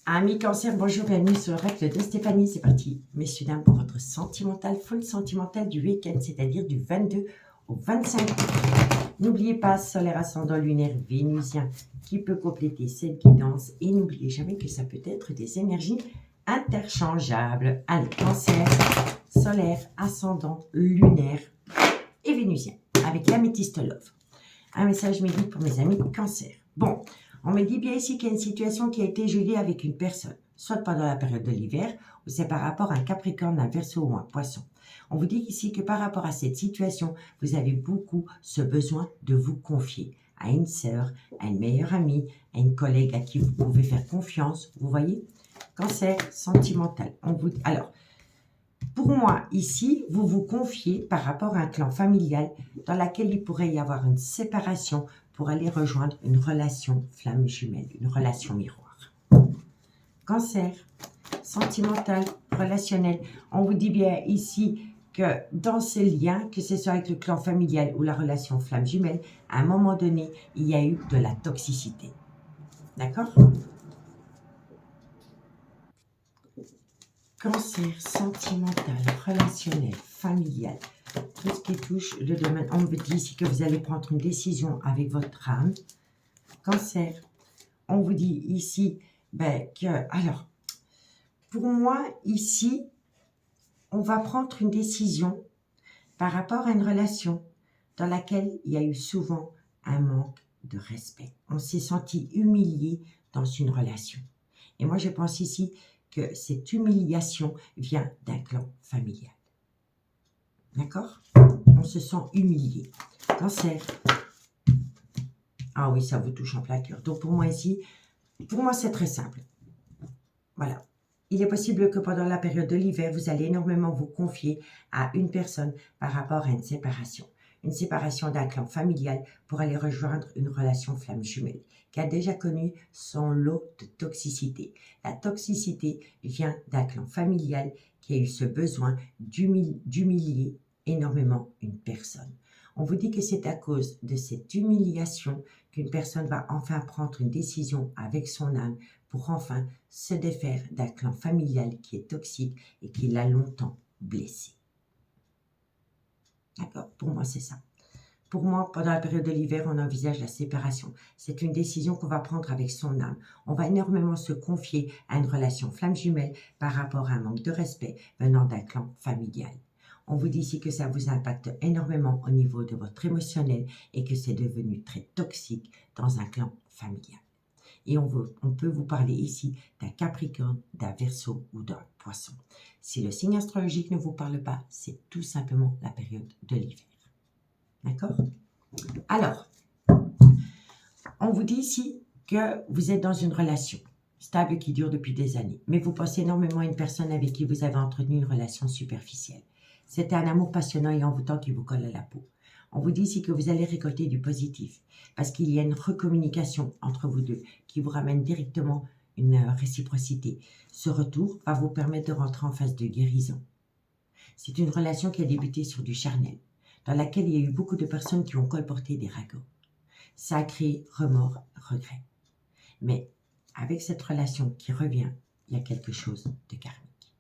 Amis Cancer, bonjour, bienvenue sur l'oracle de Stéphanie. C'est parti, messieurs, dames, pour votre sentimental, full sentimental du week-end, c'est-à-dire du 22 au 25 août. N'oubliez pas, solaire, ascendant, lunaire, vénusien, qui peut compléter cette guidance. Et n'oubliez jamais que ça peut être des énergies interchangeables. Allez, Cancer, solaire, ascendant, lunaire et vénusien, avec l'améthyste love. Un message midi pour mes amis cancer. Bon, on me dit bien ici qu'il y a une situation qui a été gelée avec une personne, soit pendant la période de l'hiver, ou c'est par rapport à un Capricorne, un Verseau ou un Poisson. On vous dit ici que par rapport à cette situation, vous avez beaucoup ce besoin de vous confier à une sœur, à une meilleure amie, à une collègue à qui vous pouvez faire confiance. Vous voyez? Cancer sentimental. Alors, pour moi, ici, vous vous confiez par rapport à un clan familial dans lequel il pourrait y avoir une séparation pour aller rejoindre une relation flamme jumelle, une relation miroir. Cancer sentimental, relationnel. On vous dit bien ici que dans ces liens, que ce soit avec le clan familial ou la relation flamme jumelle, à un moment donné, il y a eu de la toxicité. D'accord? Cancer sentimental, relationnel, familial, tout ce qui touche le domaine. On vous dit ici que vous allez prendre une décision avec votre âme. Cancer, on vous dit ici alors, pour moi, ici, on va prendre une décision par rapport à une relation dans laquelle il y a eu souvent un manque de respect. On s'est senti humilié dans une relation. Et moi, je pense ici que cette humiliation vient d'un clan familial. D'accord? On se sent humilié. Cancer. Ah oui, ça vous touche en plein cœur. Donc pour moi ici, c'est très simple. Voilà. Il est possible que pendant la période de l'hiver, vous allez énormément vous confier à une personne par rapport à une séparation. Une séparation d'un clan familial pour aller rejoindre une relation flamme jumelle qui a déjà connu son lot de toxicité. La toxicité vient d'un clan familial qui a eu ce besoin d'humilier énormément une personne. On vous dit que c'est à cause de cette humiliation qu'une personne va enfin prendre une décision avec son âme pour enfin se défaire d'un clan familial qui est toxique et qui l'a longtemps blessé. D'accord? Pour moi, c'est ça. Pour moi, pendant la période de l'hiver, on envisage la séparation. C'est une décision qu'on va prendre avec son âme. On va énormément se confier à une relation flamme jumelle par rapport à un manque de respect venant d'un clan familial. On vous dit ici que ça vous impacte énormément au niveau de votre émotionnel et que c'est devenu très toxique dans un clan familial. Et on peut vous parler ici d'un Capricorne, d'un Verseau ou d'un Poisson. Si le signe astrologique ne vous parle pas, c'est tout simplement la période de l'hiver. D'accord? Alors, on vous dit ici que vous êtes dans une relation stable qui dure depuis des années, mais vous pensez énormément à une personne avec qui vous avez entretenu une relation superficielle. C'était un amour passionnant et envoûtant qui vous colle à la peau. On vous dit ici que vous allez récolter du positif parce qu'il y a une recommunication entre vous deux qui vous ramène directement une réciprocité. Ce retour va vous permettre de rentrer en phase de guérison. C'est une relation qui a débuté sur du charnel, dans laquelle il y a eu beaucoup de personnes qui ont colporté des ragots. Ça a créé remords, regrets. Mais avec cette relation qui revient, il y a quelque chose de karmique.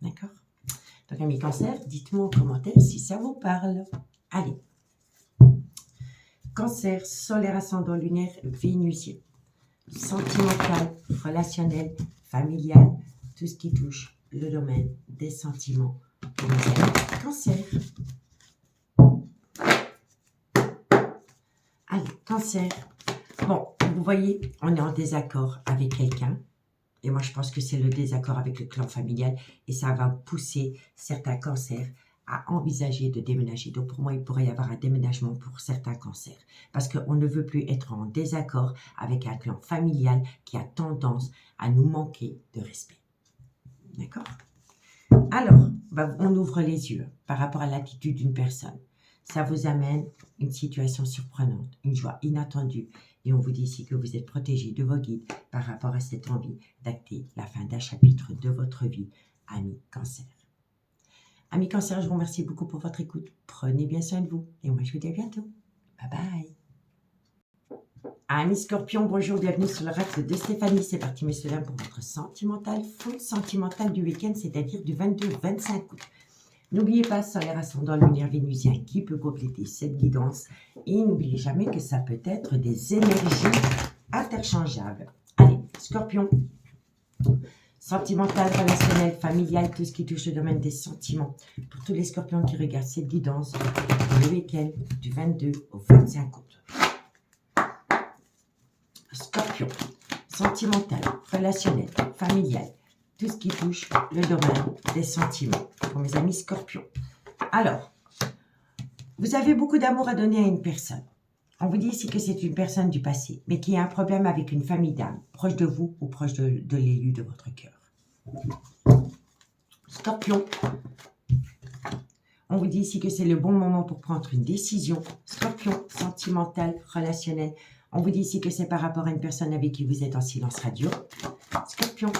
D'accord? Donc, amis cancer, dites-moi en commentaire si ça vous parle. Allez. Cancer, solaire, ascendant lunaire, vénusien. Sentimental, relationnel, familial, tout ce qui touche le domaine des sentiments pour les amis cancer. Allez, cancer. Bon, vous voyez, on est en désaccord avec quelqu'un. Et moi, je pense que c'est le désaccord avec le clan familial et ça va pousser certains cancers à envisager de déménager. Donc, pour moi, il pourrait y avoir un déménagement pour certains cancers parce qu'on ne veut plus être en désaccord avec un clan familial qui a tendance à nous manquer de respect. D'accord? Alors, on ouvre les yeux par rapport à l'attitude d'une personne. Ça vous amène une situation surprenante, une joie inattendue. Et on vous dit ici que vous êtes protégé de vos guides par rapport à cette envie d'acter la fin d'un chapitre de votre vie, amis cancer. Amis cancer, je vous remercie beaucoup pour votre écoute. Prenez bien soin de vous. Et moi, je vous dis à bientôt. Bye bye. Amis scorpion, bonjour, bienvenue sur le rack de Stéphanie. C'est parti, messieurs, dames, pour votre sentimental, fond sentimental du week-end, c'est-à-dire du 22 au 25 août. N'oubliez pas, solaire ascendant lunaire vénusien qui peut compléter cette guidance. Et n'oubliez jamais que ça peut être des énergies interchangeables. Allez, scorpion. Sentimental, relationnel, familial, tout ce qui touche le domaine des sentiments. Pour tous les scorpions qui regardent cette guidance, le week-end du 22 au 25 août. Scorpion, sentimental, relationnel, familial, tout ce qui touche le domaine des sentiments. Pour mes amis scorpions. Alors, vous avez beaucoup d'amour à donner à une personne. On vous dit ici que c'est une personne du passé, mais qui a un problème avec une famille d'âme, proche de vous ou proche de l'élu de votre cœur. Scorpion, on vous dit ici que c'est le bon moment pour prendre une décision. Scorpion, sentimental, relationnel. On vous dit ici que c'est par rapport à une personne avec qui vous êtes en silence radio. Scorpion,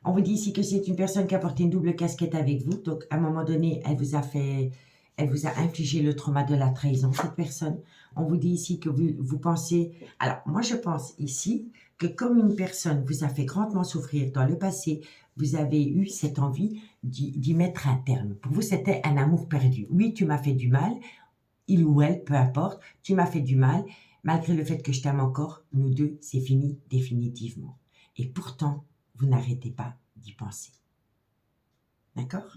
on vous dit ici que c'est une personne qui a porté une double casquette avec vous. Donc, à un moment donné, elle vous a infligé le trauma de la trahison, cette personne. On vous dit ici que vous pensez... Alors, moi, je pense ici que comme une personne vous a fait grandement souffrir dans le passé, vous avez eu cette envie d'y mettre un terme. Pour vous, c'était un amour perdu. Oui, tu m'as fait du mal, il ou elle, peu importe, tu m'as fait du mal. Malgré le fait que je t'aime encore, nous deux, c'est fini définitivement. Et pourtant, vous n'arrêtez pas d'y penser. D'accord ?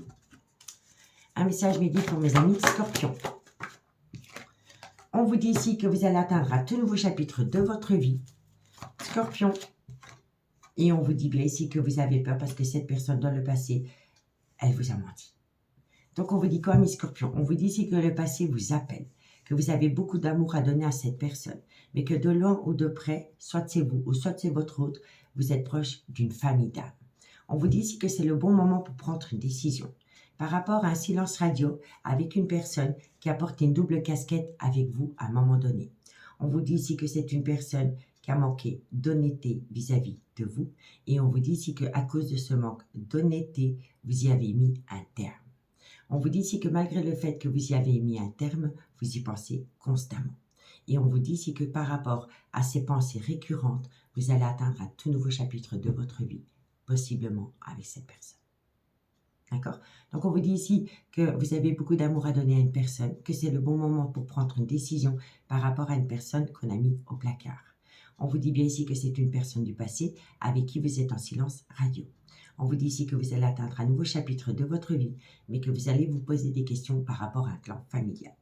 Un message midi pour mes amis scorpions. On vous dit ici que vous allez atteindre un tout nouveau chapitre de votre vie. Scorpion. Et on vous dit bien ici que vous avez peur parce que cette personne dans le passé, elle vous a menti. Donc on vous dit quoi, mes scorpions? On vous dit ici que le passé vous appelle, que vous avez beaucoup d'amour à donner à cette personne, mais que de loin ou de près, soit c'est vous ou soit c'est votre autre, vous êtes proche d'une famille d'âme. On vous dit ici que c'est le bon moment pour prendre une décision. Par rapport à un silence radio avec une personne qui a porté une double casquette avec vous à un moment donné. On vous dit ici que c'est une personne qui a manqué d'honnêteté vis-à-vis de vous. Et on vous dit ici qu'à cause de ce manque d'honnêteté, vous y avez mis un terme. On vous dit ici que malgré le fait que vous y avez mis un terme, vous y pensez constamment. Et on vous dit ici que par rapport à ces pensées récurrentes, vous allez atteindre un tout nouveau chapitre de votre vie, possiblement avec cette personne. D'accord? Donc, on vous dit ici que vous avez beaucoup d'amour à donner à une personne, que c'est le bon moment pour prendre une décision par rapport à une personne qu'on a mis au placard. On vous dit bien ici que c'est une personne du passé avec qui vous êtes en silence radio. On vous dit ici que vous allez atteindre un nouveau chapitre de votre vie, mais que vous allez vous poser des questions par rapport à un clan familial.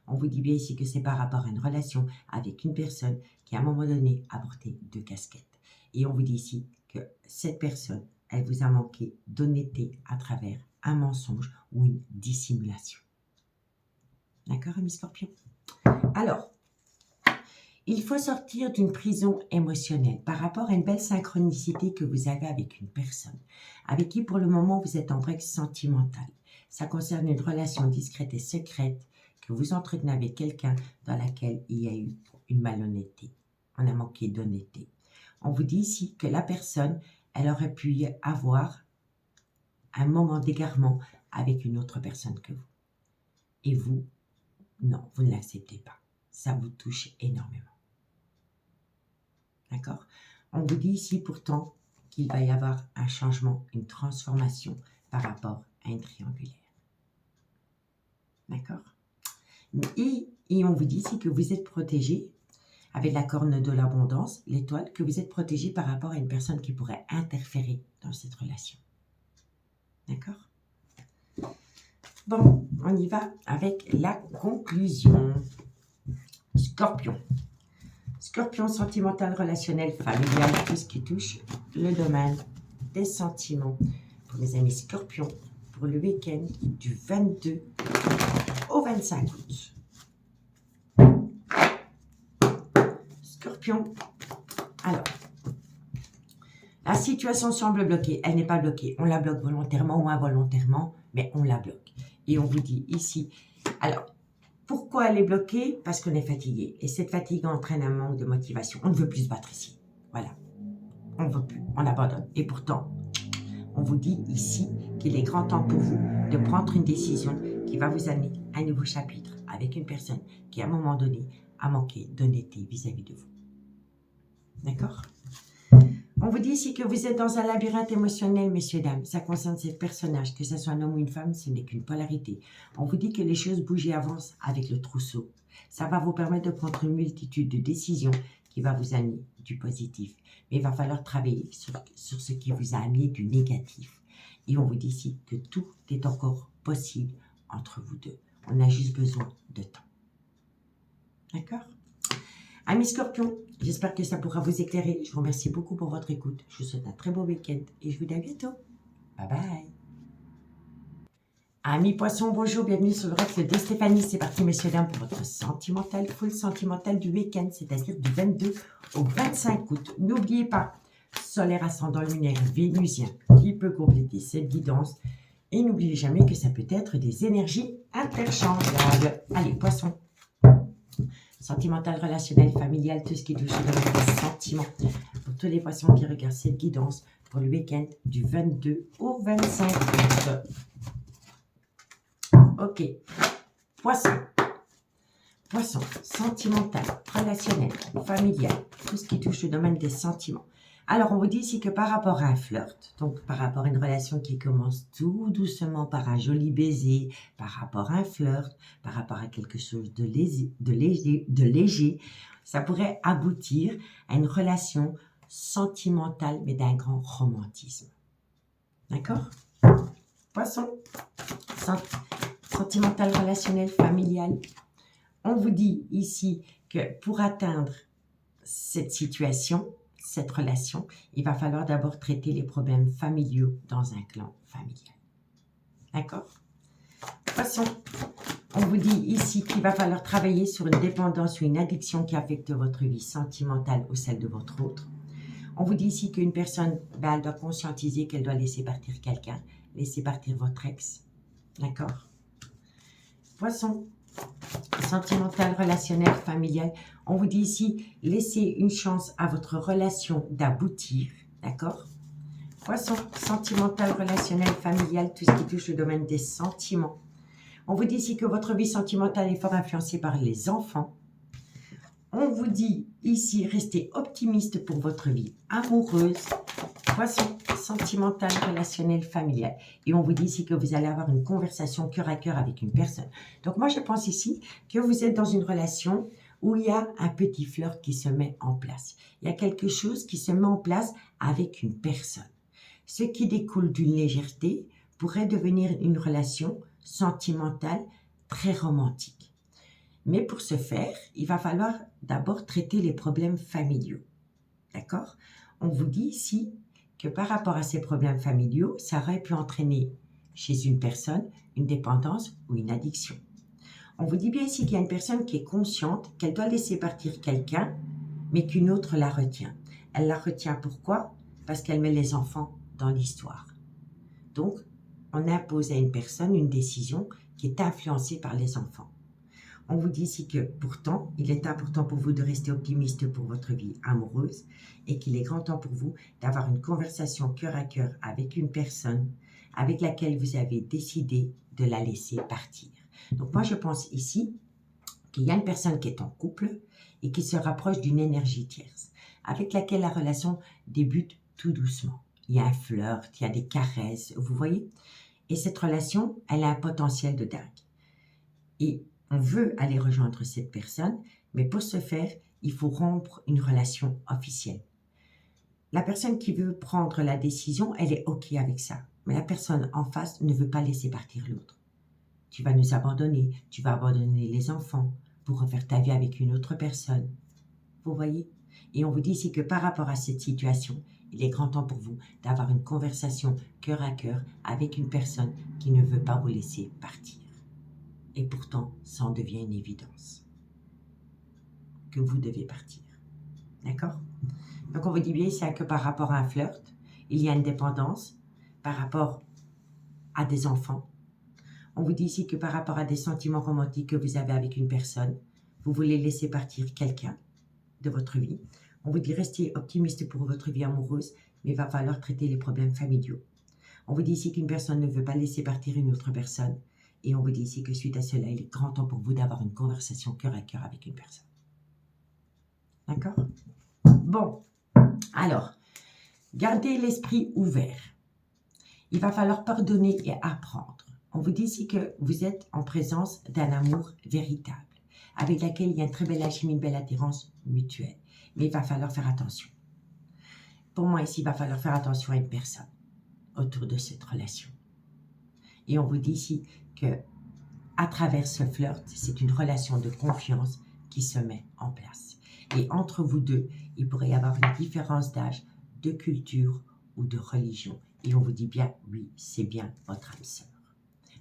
On vous dit bien ici que c'est par rapport à une relation avec une personne qui, à un moment donné, a porté deux casquettes. Et on vous dit ici que cette personne, elle vous a manqué d'honnêteté à travers un mensonge ou une dissimulation. D'accord, amis scorpions? Alors, il faut sortir d'une prison émotionnelle par rapport à une belle synchronicité que vous avez avec une personne, avec qui pour le moment vous êtes en break sentimental. Ça concerne une relation discrète et secrète que vous entretenez avec quelqu'un dans laquelle il y a eu une malhonnêteté. On a manqué d'honnêteté. On vous dit ici que la personne, elle aurait pu avoir un moment d'égarement avec une autre personne que vous. Et vous, non, vous ne l'acceptez pas. Ça vous touche énormément. D'accord? On vous dit ici pourtant qu'il va y avoir un changement, une transformation par rapport à une triangulaire. D'accord? Et on vous dit ici que vous êtes protégé avec la corne de l'abondance, l'étoile, que vous êtes protégé par rapport à une personne qui pourrait interférer dans cette relation. D'accord? Bon, on y va avec la conclusion. Scorpion. Scorpion sentimental, relationnel, familial, tout ce qui touche le domaine des sentiments. Pour mes amis scorpions, pour le week-end du 22 au 25 août. Scorpion, alors, la situation semble bloquée. Elle n'est pas bloquée. On la bloque volontairement ou involontairement, mais on la bloque. Et on vous dit ici, alors, pourquoi elle est bloquée? Parce qu'on est fatigué. Et cette fatigue entraîne un manque de motivation. On ne veut plus se battre ici. Voilà. On ne veut plus. On abandonne. Et pourtant, on vous dit ici qu'il est grand temps pour vous de prendre une décision qui va vous amener à un nouveau chapitre avec une personne qui, à un moment donné, a manqué d'honnêteté vis-à-vis de vous. D'accord? On vous dit ici que vous êtes dans un labyrinthe émotionnel, messieurs, dames. Ça concerne ces personnages, que ce soit un homme ou une femme, ce n'est qu'une polarité. On vous dit que les choses bougent et avancent avec le trousseau. Ça va vous permettre de prendre une multitude de décisions qui va vous amener du positif. Mais il va falloir travailler sur ce qui vous a amené du négatif. Et on vous dit ici que tout est encore possible entre vous deux. On a juste besoin de temps. D'accord? Amis Scorpions, j'espère que ça pourra vous éclairer. Je vous remercie beaucoup pour votre écoute. Je vous souhaite un très beau week-end et je vous dis à bientôt. Bye bye. Amis Poissons, bonjour, bienvenue sur le Oracle de Stéphanie. C'est parti, messieurs, dames, pour votre sentimental, full sentimental du week-end, c'est-à-dire du 22 au 25 août. N'oubliez pas, solaire ascendant lunaire vénusien qui peut compléter cette guidance. Et n'oubliez jamais que ça peut être des énergies interchangeables. Allez, Poissons. Sentimental, relationnel, familial, tout ce qui touche les sentiments. Pour tous les Poissons qui regardent cette guidance pour le week-end du 22 au 25 août. Ok, Poisson. Poisson, sentimental, relationnel, familial, tout ce qui touche le domaine des sentiments. Alors, on vous dit ici que par rapport à un flirt, donc par rapport à une relation qui commence tout doucement par un joli baiser, par rapport à un flirt, par rapport à quelque chose de léger, ça pourrait aboutir à une relation sentimentale, mais d'un grand romantisme. D'accord? Poisson, sentimental, relationnel, familial. On vous dit ici que pour atteindre cette situation, cette relation, il va falloir d'abord traiter les problèmes familiaux dans un clan familial. D'accord? Poisson, on vous dit ici qu'il va falloir travailler sur une dépendance ou une addiction qui affecte votre vie sentimentale ou celle de votre autre. On vous dit ici qu'une personne, elle doit conscientiser qu'elle doit laisser partir quelqu'un, laisser partir votre ex. D'accord? Poisson, sentimental, relationnel, familial. On vous dit ici, laissez une chance à votre relation d'aboutir. D'accord? Poisson, sentimental, relationnel, familial, tout ce qui touche le domaine des sentiments. On vous dit ici que votre vie sentimentale est fort influencée par les enfants. On vous dit ici, restez optimiste pour votre vie amoureuse. Poisson, sentimental, relationnel, familial. Et on vous dit ici que vous allez avoir une conversation cœur à cœur avec une personne. Donc moi, je pense ici que vous êtes dans une relation où il y a un petit flirt qui se met en place. Il y a quelque chose qui se met en place avec une personne. Ce qui découle d'une légèreté pourrait devenir une relation sentimentale très romantique. Mais pour ce faire, il va falloir d'abord traiter les problèmes familiaux. D'accord? On vous dit ici que par rapport à ces problèmes familiaux, ça aurait pu entraîner chez une personne une dépendance ou une addiction. On vous dit bien ici qu'il y a une personne qui est consciente qu'elle doit laisser partir quelqu'un, mais qu'une autre la retient. Elle la retient pourquoi? Parce qu'elle met les enfants dans l'histoire. Donc, on impose à une personne une décision qui est influencée par les enfants. On vous dit ici que pourtant, il est important pour vous de rester optimiste pour votre vie amoureuse et qu'il est grand temps pour vous d'avoir une conversation cœur à cœur avec une personne avec laquelle vous avez décidé de la laisser partir. Donc moi, je pense ici qu'il y a une personne qui est en couple et qui se rapproche d'une énergie tierce avec laquelle la relation débute tout doucement. Il y a un flirt, il y a des caresses, vous voyez? Et cette relation, elle a un potentiel de dingue. Et on veut aller rejoindre cette personne, mais pour ce faire, il faut rompre une relation officielle. La personne qui veut prendre la décision, elle est OK avec ça. Mais la personne en face ne veut pas laisser partir l'autre. Tu vas nous abandonner, tu vas abandonner les enfants pour refaire ta vie avec une autre personne. Vous voyez? Et on vous dit ici que par rapport à cette situation, il est grand temps pour vous d'avoir une conversation cœur à cœur avec une personne qui ne veut pas vous laisser partir. Et pourtant, ça en devient une évidence que vous devez partir. D'accord? Donc, on vous dit bien ici que par rapport à un flirt, il y a une dépendance par rapport à des enfants. On vous dit ici que par rapport à des sentiments romantiques que vous avez avec une personne, vous voulez laisser partir quelqu'un de votre vie. On vous dit restez optimiste pour votre vie amoureuse, mais il va falloir traiter les problèmes familiaux. On vous dit ici qu'une personne ne veut pas laisser partir une autre personne. Et on vous dit ici que suite à cela, il est grand temps pour vous d'avoir une conversation cœur à cœur avec une personne. D'accord? Bon, alors, gardez l'esprit ouvert. Il va falloir pardonner et apprendre. On vous dit ici que vous êtes en présence d'un amour véritable, avec laquelle il y a une très belle alchimie, une belle attirance mutuelle. mais il va falloir faire attention. Pour moi, ici, il va falloir faire attention à une personne autour de cette relation. Et on vous dit ici que à travers ce flirt, c'est une relation de confiance qui se met en place. Et entre vous deux, il pourrait y avoir une différence d'âge, de culture ou de religion. Et on vous dit bien, oui, c'est bien votre âme sœur.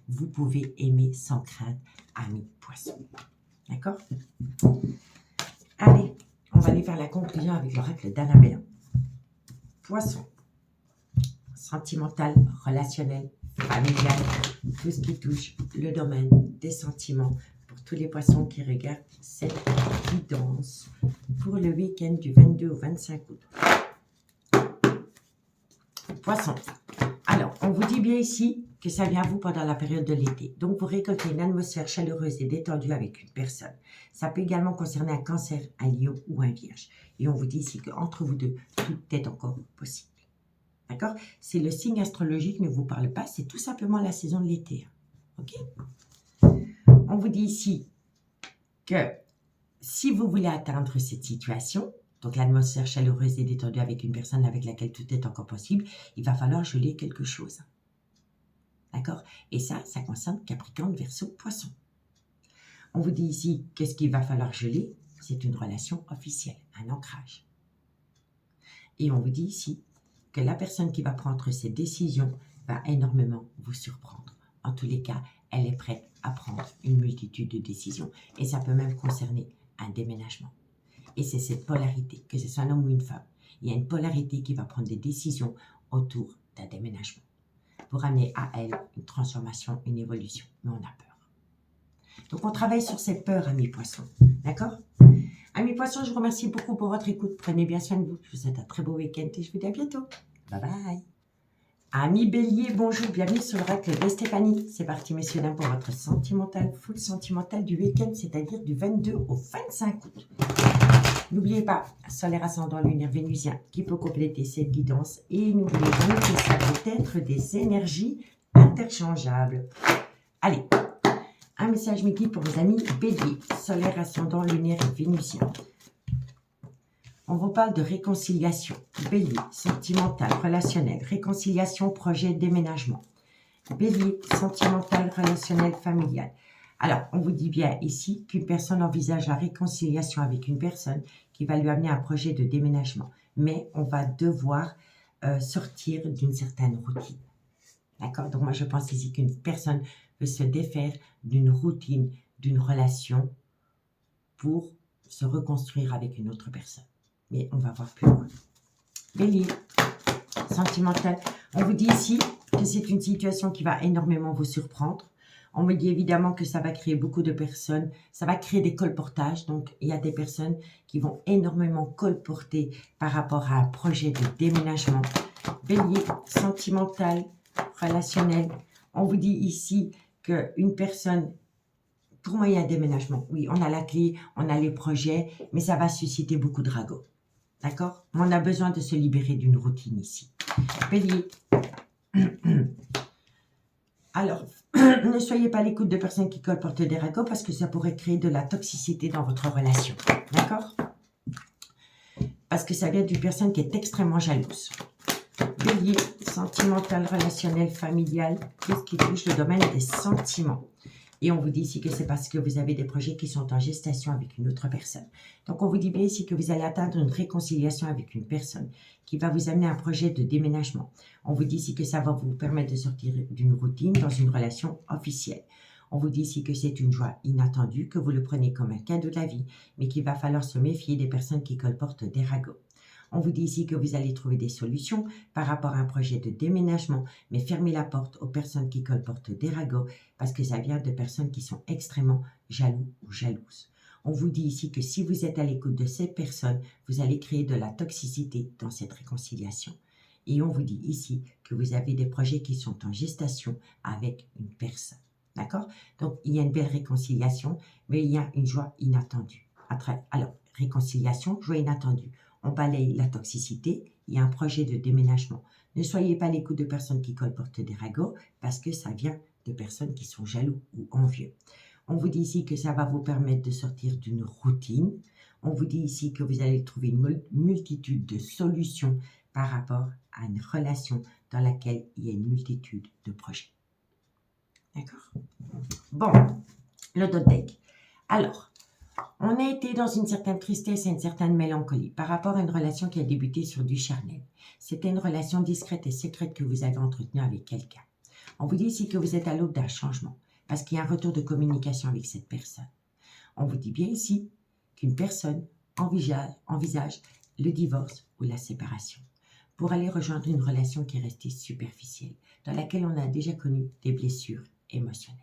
Vous pouvez aimer sans crainte, amis poissons. D'accord? Allez, on va aller faire la conclusion avec l'oracle d'Annabella. Poisson, sentimental, relationnel, familial, tout ce qui touche le domaine des sentiments pour tous les poissons qui regardent cette guidance pour le week-end du 22 au 25 août. Poisson. Alors, on vous dit bien ici que ça vient à vous pendant la période de l'été. Donc, vous récoltez une atmosphère chaleureuse et détendue avec une personne. Ça peut également concerner un cancer, un lion ou un vierge. Et on vous dit ici qu'entre vous deux, tout est encore possible. D'accord? C'est le signe astrologique ne vous parle pas, c'est tout simplement la saison de l'été. Ok? On vous dit ici que si vous voulez atteindre cette situation, donc l'atmosphère chaleureuse et détendue avec une personne avec laquelle tout est encore possible, il va falloir geler quelque chose. D'accord? Et ça concerne Capricorne, Verseau, Poisson. On vous dit ici que ce qu'il va falloir geler, c'est une relation officielle, un ancrage. Et on vous dit ici que la personne qui va prendre ces décisions va énormément vous surprendre. En tous les cas, elle est prête à prendre une multitude de décisions. Et ça peut même concerner un déménagement. Et c'est cette polarité, que ce soit un homme ou une femme. Il y a une polarité qui va prendre des décisions autour d'un déménagement pour amener à elle une transformation, une évolution. Mais on a peur. Donc, on travaille sur cette peur, amis poissons. D'accord? Amis poissons, je vous remercie beaucoup pour votre écoute. Prenez bien soin de vous. Je vous souhaite un très beau week-end et je vous dis à bientôt. Bye bye. Amis bélier, bonjour, bienvenue sur l'oracle de Stéphanie. C'est parti, messieurs, dames, pour votre sentimental, full sentimental du week-end, c'est-à-dire du 22 au 25 août. N'oubliez pas, solaire ascendant lunaire vénusien qui peut compléter cette guidance. Et n'oubliez pas que ça peut être des énergies interchangeables. Allez, un message me guide pour vos amis bélier, solaire ascendant lunaire vénusien. On vous parle de réconciliation, bélier, sentimental, relationnel, réconciliation, projet, déménagement. Bélier, sentimental, relationnel, familial. Alors, on vous dit bien ici qu'une personne envisage la réconciliation avec une personne qui va lui amener un projet de déménagement. Mais on va devoir sortir d'une certaine routine. D'accord? Donc, moi, je pense ici qu'une personne veut se défaire d'une routine, d'une relation pour se reconstruire avec une autre personne. Mais on va voir plus loin. Bélier, sentimental. On vous dit ici que c'est une situation qui va énormément vous surprendre. On me dit évidemment que ça va créer beaucoup de personnes. Ça va créer des colportages. Donc, il y a des personnes qui vont énormément colporter par rapport à un projet de déménagement. Bélier, sentimental, relationnel. On vous dit ici qu'une personne... Pour moi, il y a un déménagement. Oui, on a la clé, on a les projets, mais ça va susciter beaucoup de ragots. D'accord? On a besoin de se libérer d'une routine ici. Bélier. Alors, ne soyez pas à l'écoute de personnes qui colportent des ragots parce que ça pourrait créer de la toxicité dans votre relation. D'accord? Parce que ça vient d'une personne qui est extrêmement jalouse. Bélier, sentimental, relationnel, familial, qu'est-ce qui touche le domaine des sentiments? Et on vous dit ici que c'est parce que vous avez des projets qui sont en gestation avec une autre personne. Donc, on vous dit bien ici que vous allez atteindre une réconciliation avec une personne qui va vous amener un projet de déménagement. On vous dit ici que ça va vous permettre de sortir d'une routine dans une relation officielle. On vous dit ici que c'est une joie inattendue, que vous le prenez comme un cadeau de la vie, mais qu'il va falloir se méfier des personnes qui colportent des ragots. On vous dit ici que vous allez trouver des solutions par rapport à un projet de déménagement, mais fermez la porte aux personnes qui colportent des ragots parce que ça vient de personnes qui sont extrêmement jaloux ou jalouses. On vous dit ici que si vous êtes à l'écoute de ces personnes, vous allez créer de la toxicité dans cette réconciliation. Et on vous dit ici que vous avez des projets qui sont en gestation avec une personne. D'accord? Donc, il y a une belle réconciliation, mais il y a une joie inattendue. Alors, réconciliation, joie inattendue. On balaye la toxicité, il y a un projet de déménagement. Ne soyez pas à l'écoute de personnes qui colportent des ragots parce que ça vient de personnes qui sont jaloux ou envieux. On vous dit ici que ça va vous permettre de sortir d'une routine. On vous dit ici que vous allez trouver une multitude de solutions par rapport à une relation dans laquelle il y a une multitude de projets. D'accord? Bon, le dos deck. Alors, on a été dans une certaine tristesse et une certaine mélancolie par rapport à une relation qui a débuté sur du charnel. C'était une relation discrète et secrète que vous avez entretenue avec quelqu'un. On vous dit ici que vous êtes à l'aube d'un changement parce qu'il y a un retour de communication avec cette personne. On vous dit bien ici qu'une personne envisage le divorce ou la séparation pour aller rejoindre une relation qui est restée superficielle, dans laquelle on a déjà connu des blessures émotionnelles.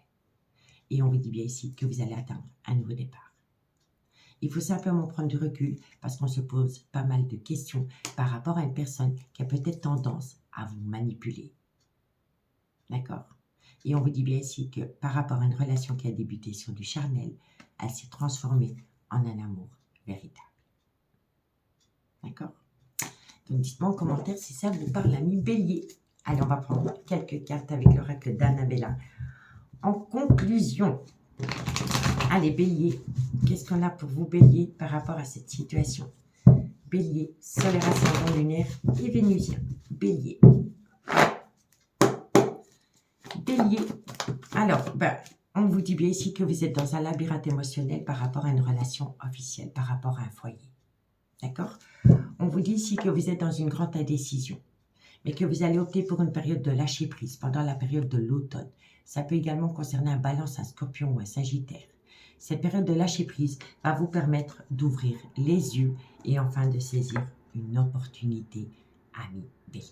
Et on vous dit bien ici que vous allez atteindre un nouveau départ. Il faut simplement prendre du recul parce qu'on se pose pas mal de questions par rapport à une personne qui a peut-être tendance à vous manipuler. D'accord? Et on vous dit bien ici que par rapport à une relation qui a débuté sur du charnel, elle s'est transformée en un amour véritable. D'accord? Donc dites-moi en commentaire si ça vous parle, ami Bélier. Allez, on va prendre quelques cartes avec l'oracle d'Annabella. En conclusion, allez Bélier, qu'est-ce qu'on a pour vous Bélier par rapport à cette situation? Bélier, solaire, ascendant lunaire et vénusien. Bélier. Bélier. Alors, on vous dit bien ici que vous êtes dans un labyrinthe émotionnel par rapport à une relation officielle, par rapport à un foyer. D'accord? On vous dit ici que vous êtes dans une grande indécision, mais que vous allez opter pour une période de lâcher prise pendant la période de l'automne. Ça peut également concerner un Balance, un Scorpion ou un Sagittaire. Cette période de lâcher prise va vous permettre d'ouvrir les yeux et enfin de saisir une opportunité, ami Bélier.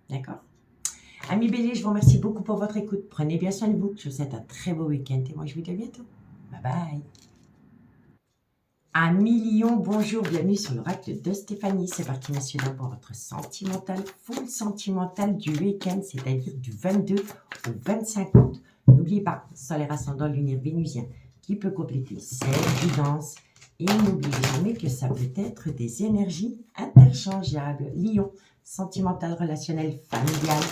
D'accord? Ami Bélier, je vous remercie beaucoup pour votre écoute. Prenez bien soin de vous. Je vous souhaite un très beau week-end et moi je vous dis à bientôt. Bye bye. Amis Lion, bonjour, bienvenue sur l'oracle de Stéphanie. C'est parti, messieurs, dames, pour votre sentimental, full sentimental du week-end, c'est-à-dire du 22 au 25 août. N'oubliez pas, solaire ascendant lunaire vénusien qui peut compléter cette guidance. Et n'oubliez jamais que ça peut être des énergies interchangeables. Lion, sentimental, relationnel, familial,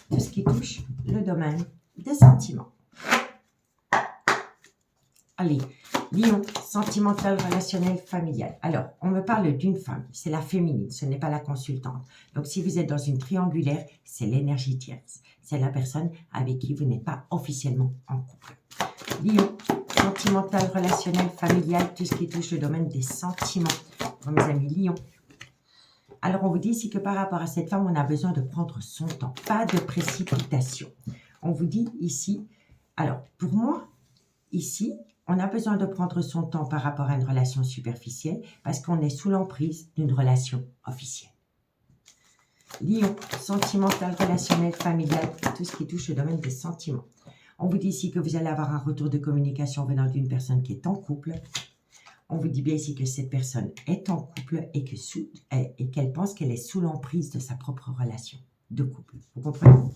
tout ce qui touche le domaine des sentiments. Allez, Lion, sentimental, relationnel, familial. Alors, on me parle d'une femme, c'est la féminine, ce n'est pas la consultante. Donc, si vous êtes dans une triangulaire, c'est l'énergie tierce. C'est la personne avec qui vous n'êtes pas officiellement en couple. Lion, sentimental, relationnel, familial, tout ce qui touche le domaine des sentiments. Pour mes amis Lion. Alors, on vous dit ici que par rapport à cette femme, on a besoin de prendre son temps, pas de précipitation. On vous dit ici, alors, pour moi, ici, on a besoin de prendre son temps par rapport à une relation superficielle parce qu'on est sous l'emprise d'une relation officielle. Lion, sentimental, relationnel, familial, tout ce qui touche le domaine des sentiments. On vous dit ici que vous allez avoir un retour de communication venant d'une personne qui est en couple. On vous dit bien ici que cette personne est en couple et qu'elle pense qu'elle est sous l'emprise de sa propre relation de couple. Vous comprenez?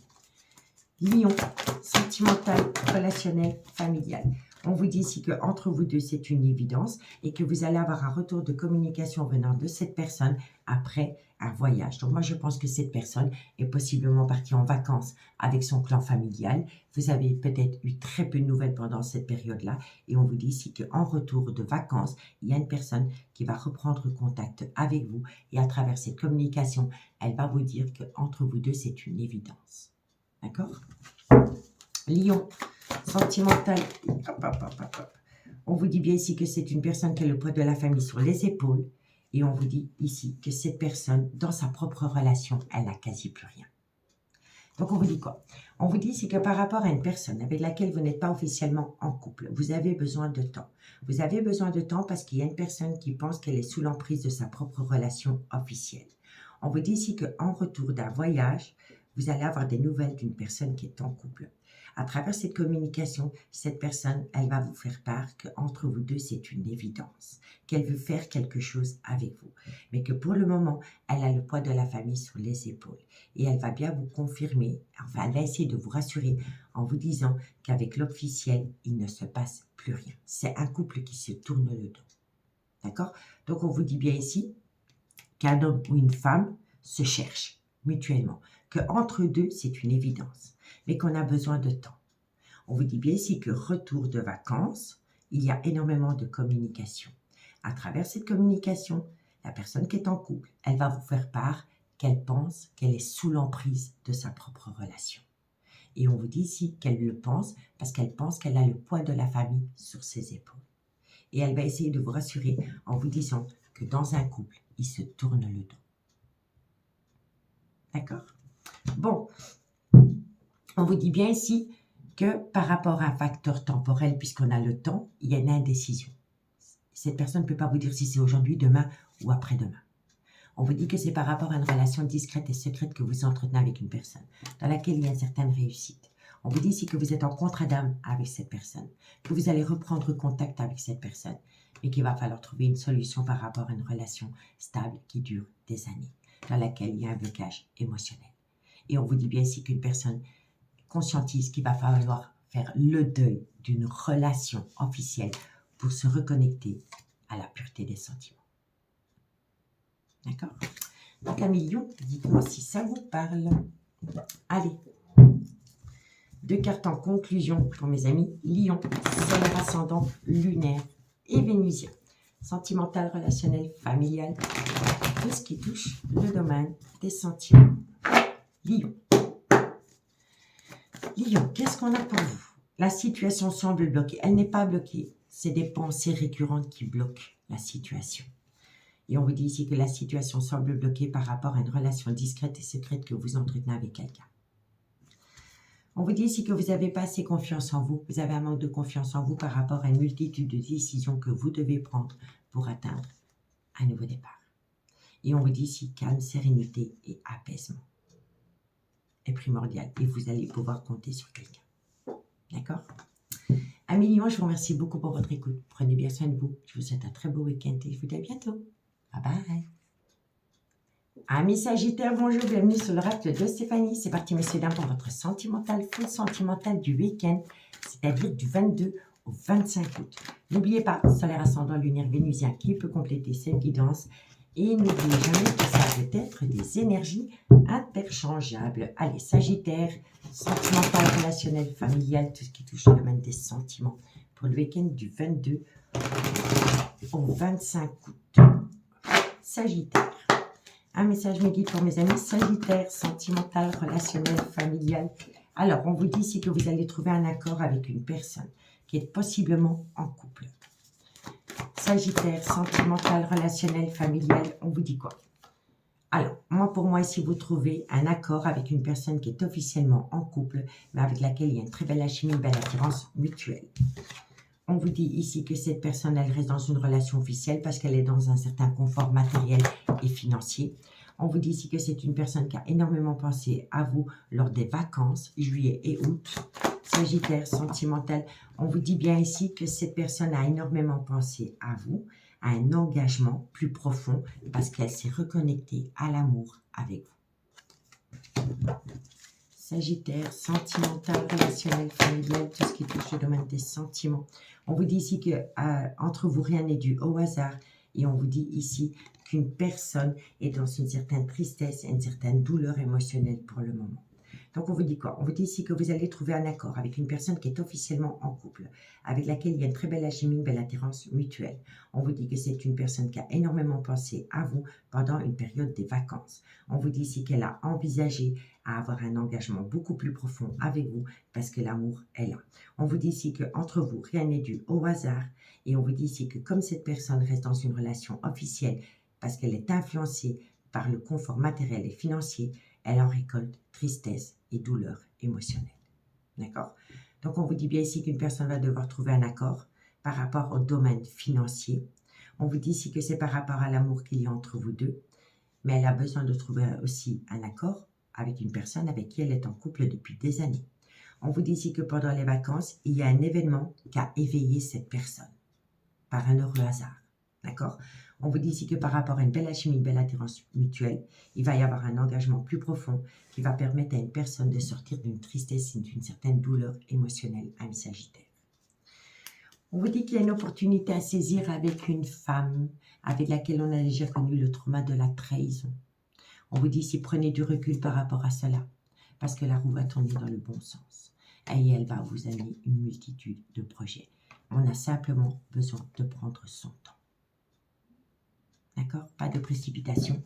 Lion, sentimental, relationnel, familial. On vous dit ici qu'entre vous deux, c'est une évidence et que vous allez avoir un retour de communication venant de cette personne après un voyage. Donc moi, je pense que cette personne est possiblement partie en vacances avec son clan familial. Vous avez peut-être eu très peu de nouvelles pendant cette période-là et on vous dit ici qu'en retour de vacances, il y a une personne qui va reprendre contact avec vous et à travers cette communication, elle va vous dire qu'entre vous deux, c'est une évidence. D'accord? Lion, sentimental. On vous dit bien ici que c'est une personne qui a le poids de la famille sur les épaules. Et on vous dit ici que cette personne, dans sa propre relation, elle n'a quasi plus rien. Donc on vous dit quoi? On vous dit ici que par rapport à une personne avec laquelle vous n'êtes pas officiellement en couple, vous avez besoin de temps. Vous avez besoin de temps parce qu'il y a une personne qui pense qu'elle est sous l'emprise de sa propre relation officielle. On vous dit ici qu'en retour d'un voyage, vous allez avoir des nouvelles d'une personne qui est en couple. À travers cette communication, cette personne, elle va vous faire part qu'entre vous deux, c'est une évidence, qu'elle veut faire quelque chose avec vous, mais que pour le moment, elle a le poids de la famille sur les épaules. Et elle va bien vous confirmer, enfin, elle va essayer de vous rassurer en vous disant qu'avec l'officiel, il ne se passe plus rien. C'est un couple qui se tourne le dos. D'accord? Donc, on vous dit bien ici qu'un homme ou une femme se cherchent mutuellement, qu'entre deux, c'est une évidence, mais qu'on a besoin de temps. On vous dit bien ici que retour de vacances, il y a énormément de communication. à travers cette communication, la personne qui est en couple, elle va vous faire part qu'elle pense qu'elle est sous l'emprise de sa propre relation. Et on vous dit ici qu'elle le pense parce qu'elle pense qu'elle a le poids de la famille sur ses épaules. Et elle va essayer de vous rassurer en vous disant que dans un couple, il se tourne le dos. D'accord? Bon, on vous dit bien ici que par rapport à un facteur temporel, puisqu'on a le temps, il y a une indécision. Cette personne ne peut pas vous dire si c'est aujourd'hui, demain ou après-demain. On vous dit que c'est par rapport à une relation discrète et secrète que vous entretenez avec une personne, dans laquelle il y a une certaine réussite. On vous dit ici que vous êtes en contrat d'âme avec cette personne, que vous allez reprendre contact avec cette personne, mais qu'il va falloir trouver une solution par rapport à une relation stable qui dure des années, dans laquelle il y a un blocage émotionnel. Et on vous dit bien ici qu'une personne conscientise qu'il va falloir faire le deuil d'une relation officielle pour se reconnecter à la pureté des sentiments. D'accord? Donc, un million, dites-moi si ça vous parle. Allez. 2 cartes en conclusion pour mes amis. Lion, Soleil ascendant, lunaire et Vénusien. Sentimental, relationnel, familial. Tout ce qui touche le domaine des sentiments. Lion. Lion, qu'est-ce qu'on a pour vous? La situation semble bloquée. Elle n'est pas bloquée. C'est des pensées récurrentes qui bloquent la situation. Et on vous dit ici que la situation semble bloquée par rapport à une relation discrète et secrète que vous entretenez avec quelqu'un. On vous dit ici que vous n'avez pas assez confiance en vous. Vous avez un manque de confiance en vous par rapport à une multitude de décisions que vous devez prendre pour atteindre un nouveau départ. Et on vous dit ici calme, sérénité et apaisement est primordial. Et vous allez pouvoir compter sur quelqu'un. D'accord? 1 million, je vous remercie beaucoup pour votre écoute. Prenez bien soin de vous. Je vous souhaite un très beau week-end et je vous dis à bientôt. Bye bye. Amis Sagittaires, bonjour, bienvenue sur l'oracle de Stéphanie. C'est parti, messieurs, dames, pour votre sentimental, full sentimental du week-end, c'est-à-dire du 22 au 25 août. N'oubliez pas, solaire ascendant lunaire vénusien qui peut compléter cette guidance. Et n'oubliez jamais que ça peut être des énergies interchangeables. Allez, Sagittaire, sentimental, relationnel, familial, tout ce qui touche le domaine des sentiments pour le week-end du 22 au 25 août. Sagittaire. Un message me guide pour mes amis Sagittaire, sentimental, relationnel, familial. Alors, on vous dit ici que vous allez trouver un accord avec une personne qui est possiblement en couple. Sagittaire, sentimental, relationnel, familial, on vous dit quoi? Alors, pour moi, ici, vous trouvez un accord avec une personne qui est officiellement en couple, mais avec laquelle il y a une très belle alchimie, une belle attirance mutuelle. On vous dit ici que cette personne, elle reste dans une relation officielle parce qu'elle est dans un certain confort matériel et financier. On vous dit ici que c'est une personne qui a énormément pensé à vous lors des vacances, juillet et août. Sagittaire, sentimental, on vous dit bien ici que cette personne a énormément pensé à vous, à un engagement plus profond parce qu'elle s'est reconnectée à l'amour avec vous. Sagittaire, sentimental, relationnel, familial, tout ce qui touche le domaine des sentiments. On vous dit ici que entre vous, rien n'est dû au hasard. Et on vous dit ici qu'une personne est dans une certaine tristesse et une certaine douleur émotionnelle pour le moment. Donc, on vous dit quoi? On vous dit ici que vous allez trouver un accord avec une personne qui est officiellement en couple, avec laquelle il y a une très belle alchimie, une belle attirance mutuelle. On vous dit que c'est une personne qui a énormément pensé à vous pendant une période des vacances. On vous dit ici qu'elle a envisagé à avoir un engagement beaucoup plus profond avec vous parce que l'amour est là. On vous dit ici qu'entre vous, rien n'est dû au hasard. Et on vous dit ici que comme cette personne reste dans une relation officielle parce qu'elle est influencée par le confort matériel et financier, elle en récolte tristesse et douleur émotionnelle. D'accord? Donc, on vous dit bien ici qu'une personne va devoir trouver un accord par rapport au domaine financier. On vous dit ici que c'est par rapport à l'amour qu'il y a entre vous deux, mais elle a besoin de trouver aussi un accord avec une personne avec qui elle est en couple depuis des années. On vous dit ici que pendant les vacances, il y a un événement qui a éveillé cette personne par un heureux hasard. D'accord? On vous dit ici que par rapport à une belle alchimie, une belle attirance mutuelle, il va y avoir un engagement plus profond qui va permettre à une personne de sortir d'une tristesse et d'une certaine douleur émotionnelle à une Sagittaire. On vous dit qu'il y a une opportunité à saisir avec une femme avec laquelle on a déjà connu le trauma de la trahison. On vous dit ici, prenez du recul par rapport à cela, parce que la roue va tourner dans le bon sens. Et elle va vous amener une multitude de projets. On a simplement besoin de prendre son temps. D'accord? Pas de précipitation.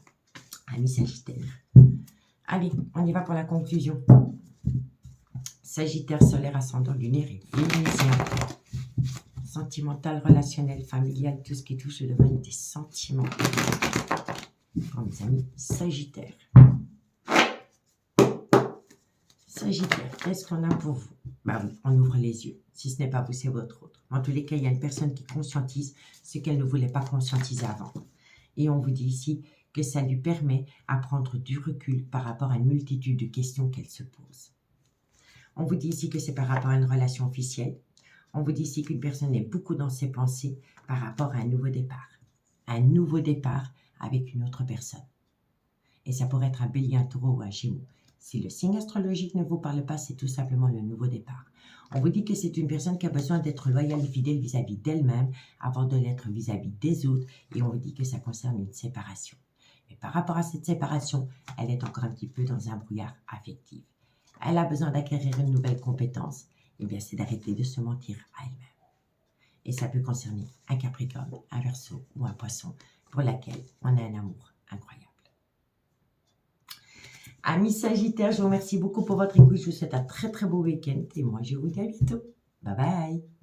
Amis Sagittaire. Allez, on y va pour la conclusion. Sagittaire, solaire, ascendant lunaire et vénusien. Sentimental, relationnel, familial, tout ce qui touche le domaine des sentiments. Pour mes amis Sagittaire. Sagittaire, qu'est-ce qu'on a pour vous? Bah oui, on ouvre les yeux. Si ce n'est pas vous, c'est votre autre. En tous les cas, il y a une personne qui conscientise ce qu'elle ne voulait pas conscientiser avant. Et on vous dit ici que ça lui permet à prendre du recul par rapport à une multitude de questions qu'elle se pose. On vous dit ici que c'est par rapport à une relation officielle. On vous dit ici qu'une personne est beaucoup dans ses pensées par rapport à un nouveau départ. Un nouveau départ avec une autre personne. Et ça pourrait être un bélier, un taureau ou un gémeau. Si le signe astrologique ne vous parle pas, c'est tout simplement le nouveau départ. On vous dit que c'est une personne qui a besoin d'être loyale et fidèle vis-à-vis d'elle-même avant de l'être vis-à-vis des autres. Et on vous dit que ça concerne une séparation. Mais par rapport à cette séparation, elle est encore un petit peu dans un brouillard affectif. Elle a besoin d'acquérir une nouvelle compétence. Eh bien, c'est d'arrêter de se mentir à elle-même. Et ça peut concerner un Capricorne, un Verseau ou un Poisson pour laquelle on a un amour incroyable. Amis Sagittaires, je vous remercie beaucoup pour votre écoute. Je vous souhaite un très très beau week-end et moi je vous dis à bientôt. Bye bye.